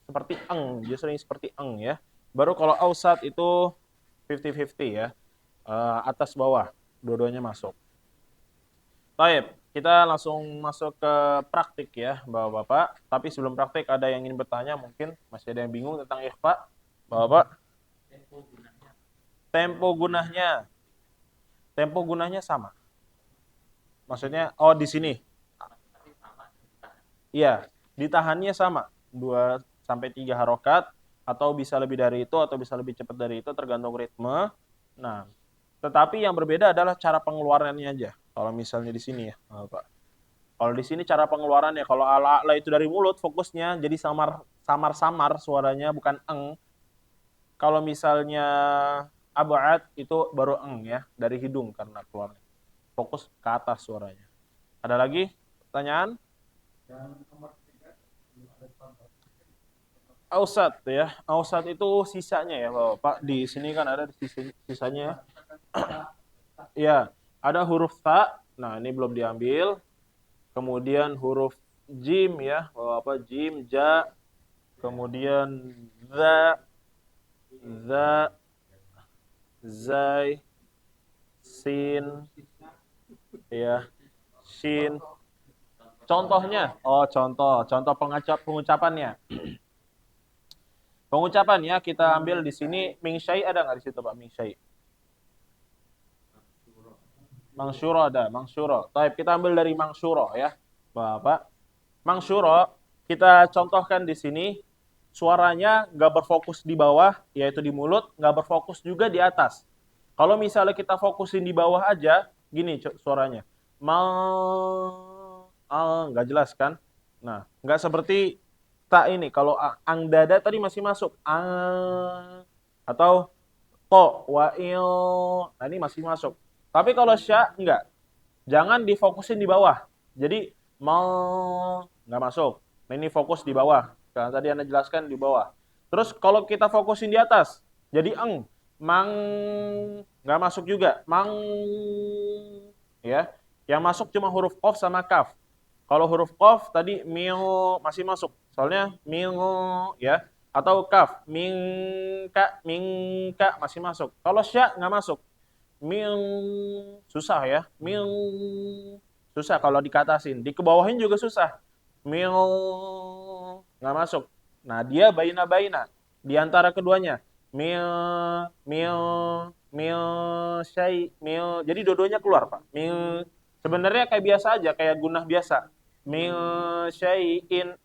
Seperti eng, dia sering seperti eng ya. Baru kalau ausat itu 50-50 ya. Atas bawah, dua-duanya masuk. Baik, kita langsung masuk ke praktik ya Bapak-Bapak. Tapi sebelum praktik ada yang ingin bertanya, mungkin masih ada yang bingung tentang ikhfa. Bapak-Bapak. Tempo gunanya. Tempo gunanya sama. Maksudnya, oh di sini. Iya, ditahannya sama. 2 sampai 3 harokat, atau bisa lebih dari itu, atau bisa lebih cepat dari itu, tergantung ritme. Nah, tetapi yang berbeda adalah cara pengeluarannya aja. Kalau misalnya di sini ya, Pak. Kalau di sini cara pengeluarannya, kalau ala-ala itu dari mulut, fokusnya jadi samar-samar suaranya, bukan eng. Kalau misalnya abad itu baru eng ya, dari hidung karena keluarnya. Fokus ke atas suaranya. Ada lagi pertanyaan? Ausat ya. Ausat itu sisanya ya, Bapak. Di sini kan ada sisanya. Ya, ada huruf ta. Nah, ini belum diambil. Kemudian huruf jim ya, Bapak. Jim, ja. Kemudian za, zai, sin, ya, shin. Contohnya, contoh pengucapannya. Pengucapannya kita ambil di sini, mingsyai ada nggak di situ Pak, mingsyai? Mangsyuro ada, mangsyuro. Baik, kita ambil dari mangsyuro ya, Bapak. Mangsyuro, kita contohkan di sini, suaranya nggak berfokus di bawah, yaitu di mulut, nggak berfokus juga di atas. Kalau misalnya kita fokusin di bawah aja, gini suaranya. Nggak jelas kan? Nah, nggak seperti tak ini. Kalau ang dada tadi masih masuk. Atau to, wa'il. Nah, ini masih masuk. Tapi kalau sya, enggak. Jangan difokusin di bawah. Jadi, nggak masuk. Nah, ini fokus di bawah. Karena tadi Anda jelaskan di bawah. Terus kalau kita fokusin di atas, jadi nggak masuk juga. Ya. Yang masuk cuma huruf qaf sama kaf. Kalau huruf qaf tadi masih masuk. Soalnya ya. Atau kaf, mingka masih masuk. Kalau sya nggak masuk. Susah ya. Susah kalau dikatasin. Di kebawahin juga susah. Nggak masuk. Nah, dia baina-baina di antara keduanya. Jadi dua-duanya keluar, Pak. Sebenarnya kayak biasa aja, kayak gunah biasa. Syai'in,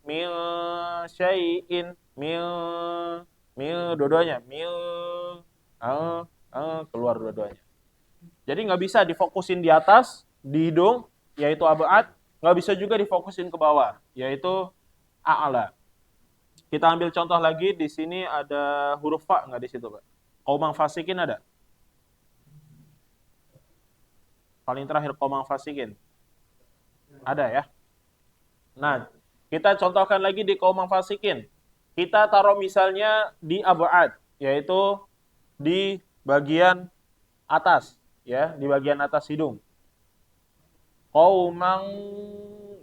syai'in, dua-duanya. Keluar dua-duanya. Jadi nggak bisa difokusin di atas, di hidung, yaitu abad, nggak bisa juga difokusin ke bawah, yaitu a'la. Kita ambil contoh lagi, di sini ada huruf fa nggak di situ, Pak? Qaumang fasikin ada? Paling terakhir qaumang fasikin. Ada ya? Nah, kita contohkan lagi di qaumang fasikin. Kita taruh misalnya di abad, yaitu di bagian atas, ya, di bagian atas hidung. Qaumang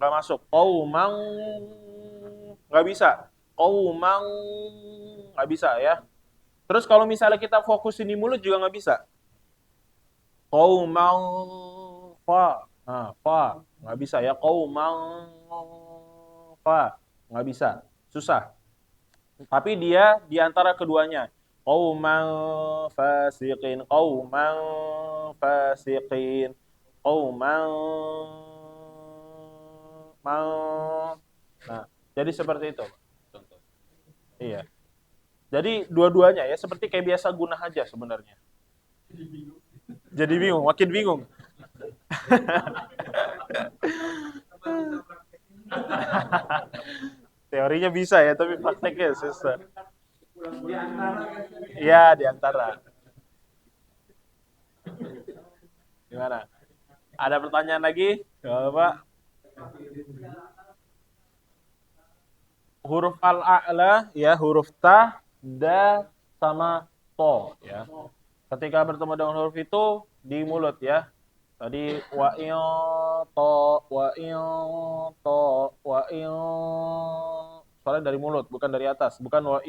nggak masuk. Qaumang nggak bisa. Qaumang nggak bisa ya. Terus kalau misalnya kita fokusin di mulut juga nggak bisa. Qaumang fa. Fa nggak bisa ya. Qaumang fa nggak bisa, susah. Tapi dia di antara keduanya. Qaumang fasiqin, qaumang fasiqin, qaumang mau. Nah, jadi seperti itu, Pak. Contoh. Iya. Jadi dua-duanya ya seperti kayak biasa guna aja sebenarnya. Jadi bingung, makin bingung. Teorinya bisa ya, tapi prakteknya susah. Iya, di antara. Gimana? Ada pertanyaan lagi? Gak Pak. Huruf al-a'la ya, huruf ta, da, sama to ya. Ketika bertemu dengan huruf itu di mulut ya. Tadi to, to, suara dari mulut, bukan dari atas, bukan Nah,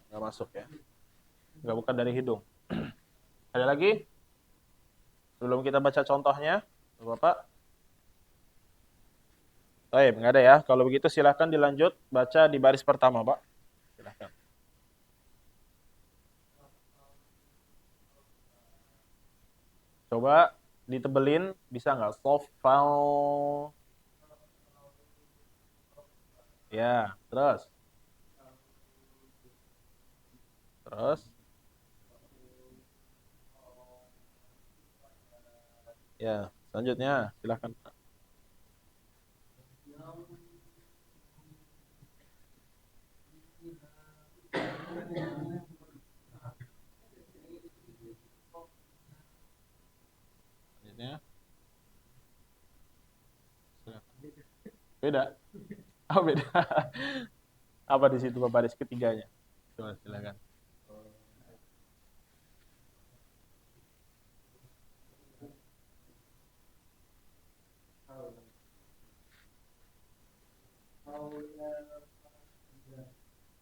nggak masuk ya. Nggak, bukan dari hidung. Ada lagi? Sebelum kita baca contohnya, Bapak. Baik, nggak ada ya. Kalau begitu silahkan dilanjut baca di baris pertama, Pak. Silahkan. Coba ditebelin, bisa nggak? Sofal. Ya, terus. Terus. Ya, selanjutnya silahkan. Selanjutnya. Silakan. Beda. Oh, beda. Apa di situ Pak baris ketiganya? Coba silakan.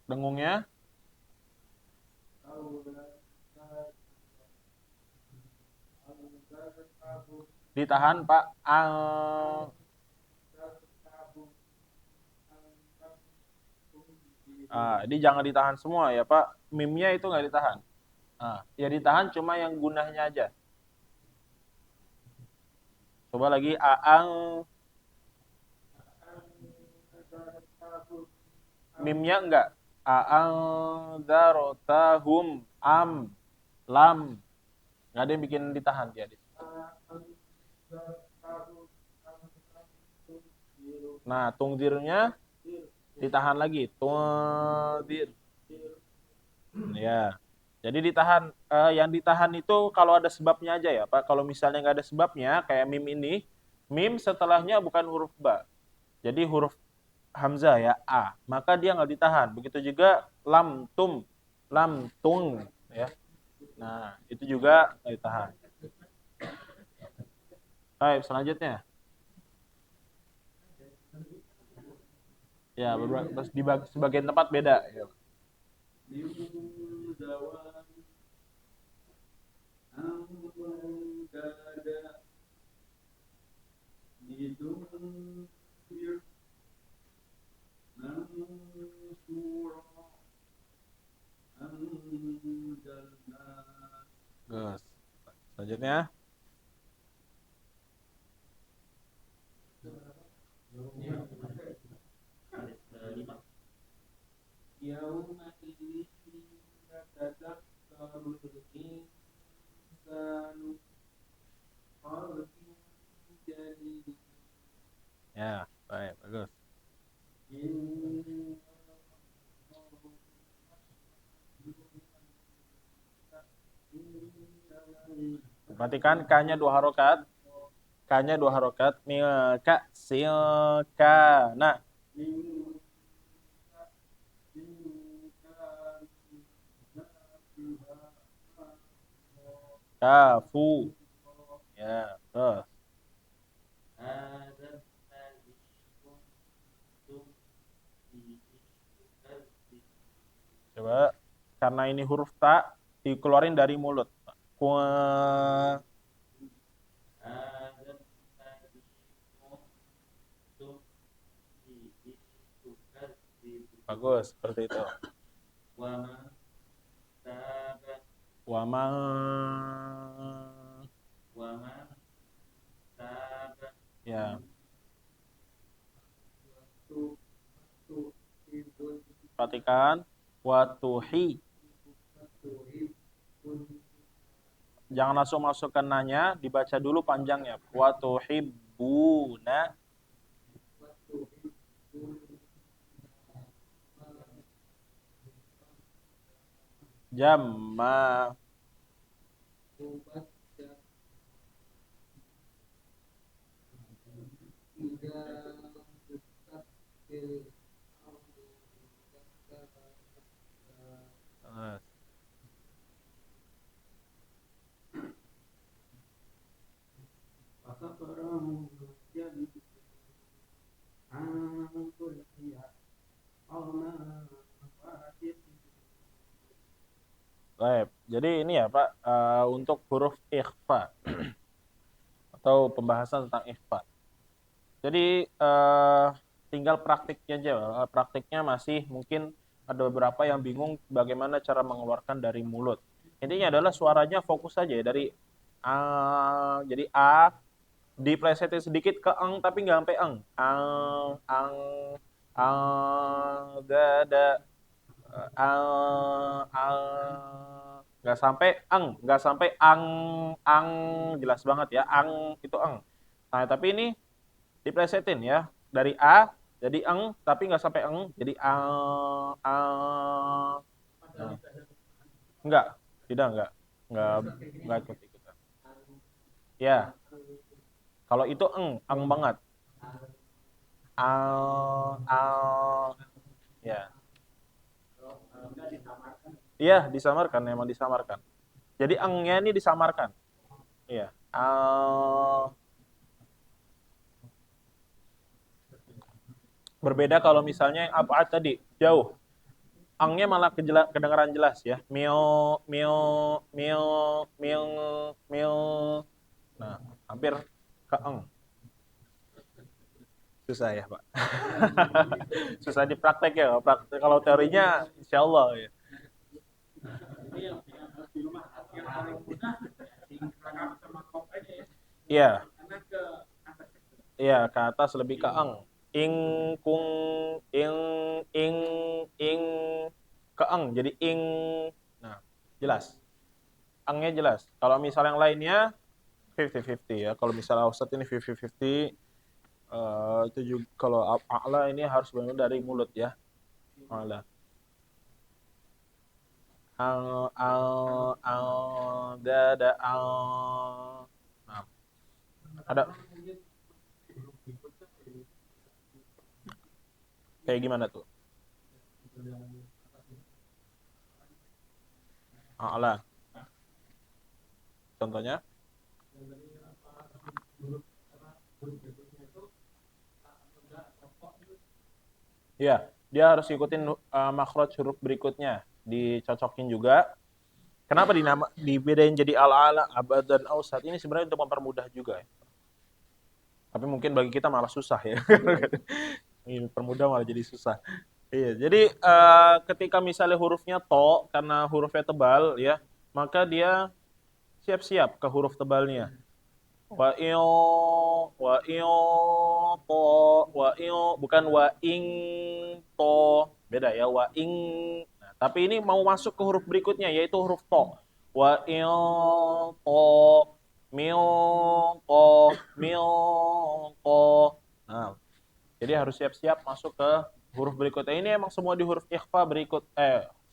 Dengungnya ditahan Pak. Jadi jangan ditahan semua ya Pak. Mimnya itu nggak ditahan. Ya ditahan cuma yang gunanya aja. Coba lagi mimnya enggak. Darotahum lam. Nggak ada yang bikin ditahan dia. Nah, tungdirnya ditahan lagi. Tungdir. Ya. Jadi ditahan, yang ditahan itu kalau ada sebabnya aja ya Pak. Kalau misalnya nggak ada sebabnya, kayak mim ini, mim setelahnya bukan huruf ba. Jadi huruf hamzah ya, a. Maka dia nggak ditahan. Begitu juga lam tung ya. Nah, itu juga nggak ditahan. Baik, selanjutnya. Ya, di sebagian tempat beda. Ya. Gus. Selanjutnya. Ya, baik, bagus. Perhatikan K-nya 2 harokat. K-nya 2 harokat. Milka, silka. Nah, kafu. Ya, terus. Coba, karena ini huruf ta, dikeluarin dari mulut. Bagus, seperti itu. Wama taba Wama wama taba ya, tu tu ibun perhatikan watuhi. tuhibun Jangan langsung masukkan nanya, dibaca dulu panjangnya. Watuhibbuna tuhibun jamma. ubat ida dekat bil Terus, maka orang jadi angkul dia Allah wajib baik. Jadi ini ya Pak, untuk huruf ikhfa atau pembahasan tentang ikhfa. Jadi tinggal praktiknya aja. Praktiknya masih mungkin ada beberapa yang bingung bagaimana cara mengeluarkan dari mulut. Intinya adalah suaranya fokus saja ya, dari a, jadi a diplesetin sedikit ke eng tapi nggak sampai eng. Ang, da, nggak sampai nggak sampai ang, jelas banget ya, ang itu eng. Nah, tapi ini diplesetin ya, dari a jadi eng tapi nggak sampai eng, jadi nah, enggak, enggak enggak ikut ikutan. Ya, kalau itu eng banget. Ya. Iya, disamarkan, memang disamarkan. Jadi engnya ini disamarkan. Iya. Berbeda kalau misalnya yang apa tadi jauh. Angnya malah kedengaran jelas ya. Mio, mio, mio, mio, mio. Nah, hampir ke eng. Susah ya, Pak. Susah dipraktek ya. Praktek, kalau teorinya insya Allah ya. Iya, iya, ke atas lebih ke eng. Ing, kung, ing, ing, ing, ke eng. Jadi ing. Nah, jelas. Engnya jelas. Kalau misal yang lainnya 50-50 ya. Kalau misalnya Ustadz ini 50-50, itu juga kalau a'la ini harus benar dari mulut ya. A'la. Da, Nah, ada kayak gimana tuh? A'la. Contohnya? Ya, dia harus ikutin makhraj huruf berikutnya. Dicocokin juga. Kenapa dibedain jadi ala-ala, abad dan ausat? Ini sebenarnya untuk mempermudah juga ya. Tapi mungkin bagi kita malah susah ya. Ini permudah malah jadi susah. Iya, jadi ketika misalnya hurufnya to karena hurufnya tebal ya, maka dia siap-siap ke huruf tebalnya. Wa wa to, bukan wa ing to, beda ya, wa ing. Nah, tapi ini mau masuk ke huruf berikutnya yaitu huruf to. Wa to, mil to, mil to. Nah, jadi harus siap-siap masuk ke huruf berikutnya. Ini emang semua di huruf ikhfa berikut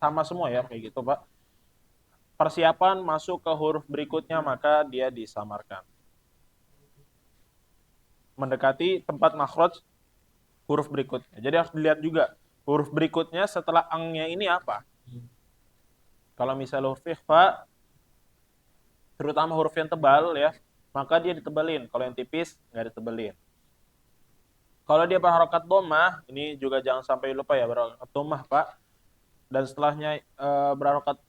sama semua ya kayak gitu, Pak. Persiapan masuk ke huruf berikutnya maka dia disamarkan. Mendekati tempat makhraj huruf berikutnya. Jadi harus dilihat juga huruf berikutnya setelah angnya ini apa. Kalau misalnya huruf ikhfa, terutama huruf yang tebal ya, maka dia ditebalin. Kalau yang tipis nggak ditebelin. Kalau dia berharokat dhammah, ini juga jangan sampai lupa ya, berharokat dhammah Pak. Dan setelahnya berharokat,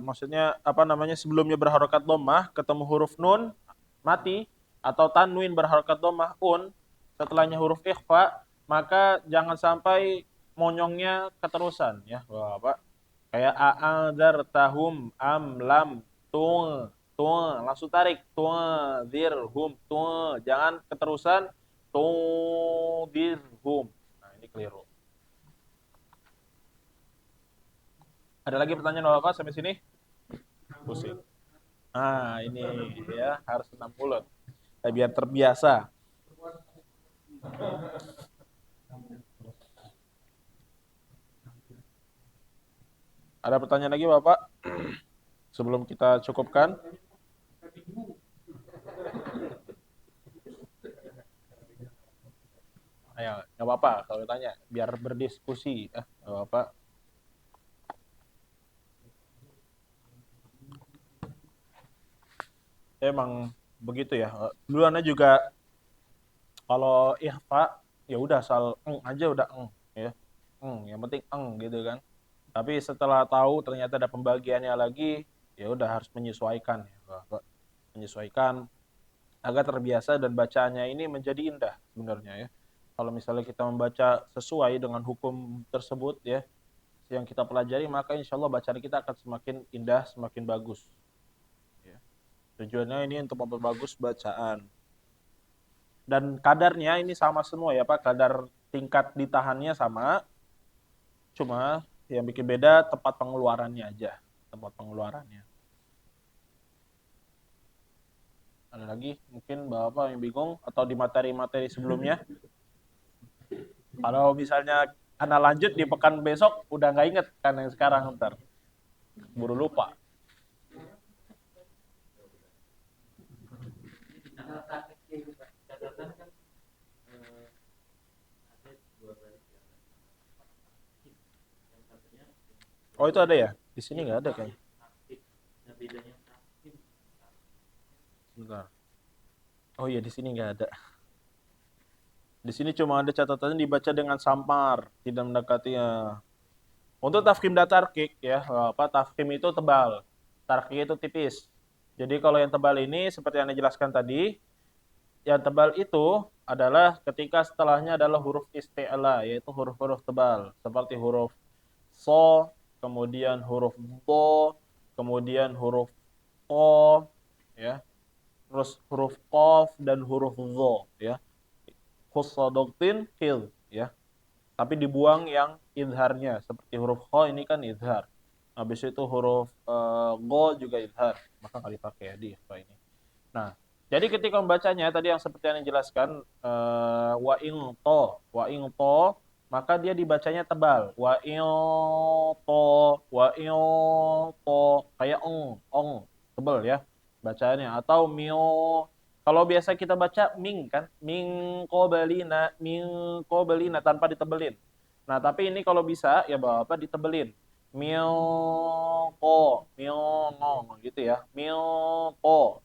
maksudnya apa namanya, sebelumnya berharokat dhammah ketemu huruf nun mati atau tanwin berharokat dhammah un, setelahnya huruf ikhfa, maka jangan sampai monyongnya keterusan ya, Bapak. Kayak a'adzartahum am lam tung langsung tarik dirhum jangan keterusan dirhum. Nah, ini keliru. Ada lagi pertanyaan Bapak sampai sini? Pusing. Nah, ini ya harus senam mulut. Biar terbiasa. Ada pertanyaan lagi Bapak? Sebelum kita cukupkan. Ayo, nggak apa-apa kalau tanya, biar berdiskusi. Nggak apa-apa. Emang begitu ya. Duluannya juga kalau ikhfa ya udah asal aja udah ya. Yang penting gitu kan. Tapi setelah tahu ternyata ada pembagiannya lagi, ya udah harus menyesuaikan ya, Bapak. Menyesuaikan agar terbiasa dan bacaannya ini menjadi indah sebenarnya ya. Kalau misalnya kita membaca sesuai dengan hukum tersebut ya, yang kita pelajari, maka insya Allah bacaan kita akan semakin indah, semakin bagus. Ya. Tujuannya ini untuk memperbagus bacaan. Dan kadarnya ini sama semua ya Pak, kadar tingkat ditahannya sama, cuma yang bikin beda tempat pengeluarannya aja, tempat pengeluarannya. Ada lagi mungkin Bapak yang bingung atau di materi-materi sebelumnya? Kalau misalnya Anda lanjut di pekan besok, udah nggak inget kan yang sekarang ntar. Buru lupa. Oh itu ada ya? Di sini nggak ada kayaknya. Sebentar. Oh iya di sini nggak ada. Di sini cuma ada catatannya dibaca dengan samar, tidak mendekatinya. Untuk tafkhim dan tarkik ya, apa tafkhim itu tebal, tarkik itu tipis. Jadi kalau yang tebal ini seperti yang dijelaskan tadi, yang tebal itu adalah ketika setelahnya adalah huruf isti'la, yaitu huruf-huruf tebal seperti huruf so, kemudian huruf bo, kemudian huruf ko, ya, terus huruf kof dan huruf zo, ya, khussadoktin kil, ya. Tapi dibuang yang idharnya seperti huruf kho ini kan idhar. Habis itu huruf go juga idhar, maka nggak dipakai ya di ikhfa ini. Nah, jadi ketika membacanya tadi yang seperti yang dijelaskan wa ing to maka dia dibacanya tebal. Wa ing to kayak ong tebal ya bacaannya atau mio kalau biasa kita baca ming kan ming qobelina tanpa ditebelin. Nah, tapi ini kalau bisa ya Bapak ditebelin. Mio gitu ya. Mio.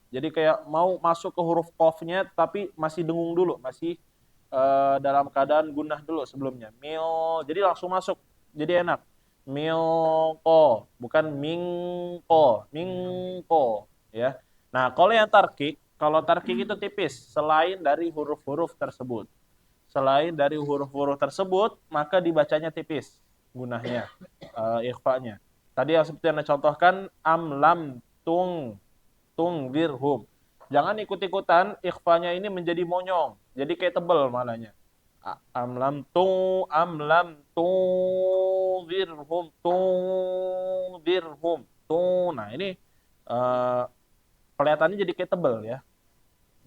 Jadi kayak mau masuk ke huruf qafnya tapi masih dengung dulu, masih dalam keadaan gunah dulu sebelumnya. Mio. Jadi langsung masuk. Jadi enak. Mio bukan mingko ya. Nah, kalau tarkik itu tipis selain dari huruf-huruf tersebut. Selain dari huruf-huruf tersebut, maka dibacanya tipis gunahnya, ikhfanya. Tadi yang seperti yang contohkan am lam dirhum. Jangan ikut-ikutan ikhfanya ini menjadi monyong. Jadi kayak tebel malahnya. Am lam dirhum. Nah, ini uh, kelihatannya jadi kayak tebel ya.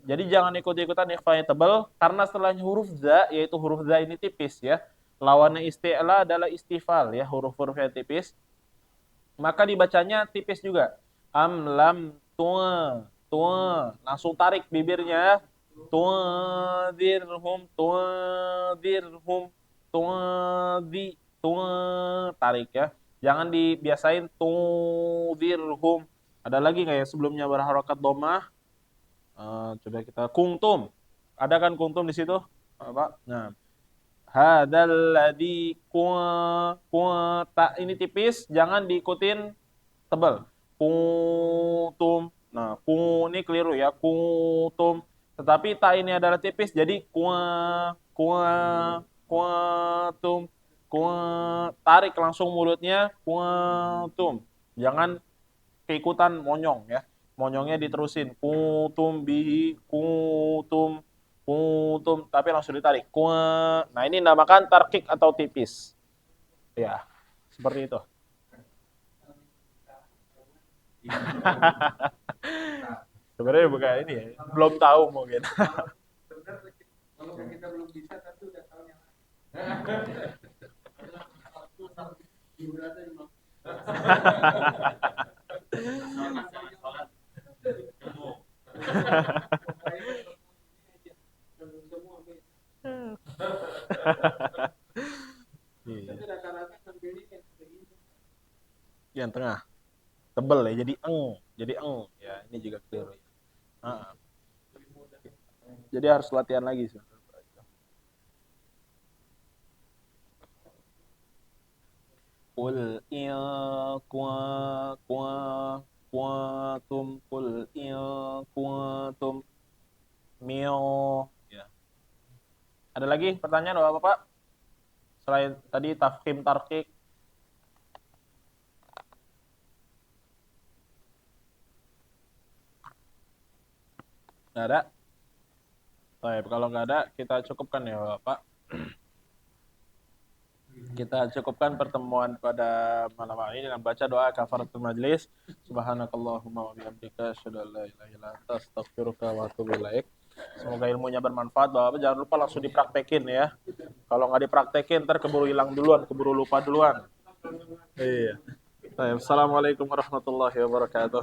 Jadi jangan ikut-ikutan ikhfanya tebal karena setelahnya huruf za yaitu huruf za ini tipis ya. Lawannya isti'la adalah istifal ya, huruf-huruf yang tipis. Maka dibacanya tipis juga. Am lam tua langsung tarik bibirnya. Dirhum tarik ya. Jangan dibiasain dirhum. Ada lagi nggak ya sebelumnya berharokat domah? Coba kita kungtum. Ada kan kungtum di situ? Pak. Nah, hadzal ladzi ta ini tipis, jangan diikutin tebal. Kuntum. Nah, ini keliru ya. Kuntum. Tetapi ta ini adalah tipis jadi kuatum. Tarik langsung mulutnya. Kuntum. Jangan keikutan monyong ya. Monyongnya diterusin. Kuntum bihi. Kuntum. Kuntum. Tapi langsung ditarik. Nah ini namakan tarkik atau tipis. Ya. Seperti itu. Sebenarnya bukan ini ya. Belum tahu mungkin. Walaupun kita belum bisa, tapi udah tahu yang lain. Ibaratnya di mana? Semua beda. Tapi rata-rata tampilnya yang begini. Yang tengah. Tebel ya, jadi Jadi Ya, ini juga keliru ya. Ah. Jadi harus latihan lagi sebenarnya. Qul in kuntum qul in kuntum ya. Ada lagi pertanyaan Bapak? Selain tadi tafkhim tarkik. Nggak ada? Baik, kalau nggak ada kita cukupkan ya Bapak. Kita cukupkan pertemuan pada malam hari ini dengan baca doa kafaratul majlis. Subhanakallahumma wa bihamdika asyhadu an la ilaha illa anta astaghfiruka wa atubu ilaik. Semoga ilmunya bermanfaat Bapak. Jangan lupa langsung dipraktekin ya. Kalau nggak dipraktekin ntar keburu hilang duluan, keburu lupa duluan. Iya. Baik, assalamualaikum warahmatullahi wabarakatuh.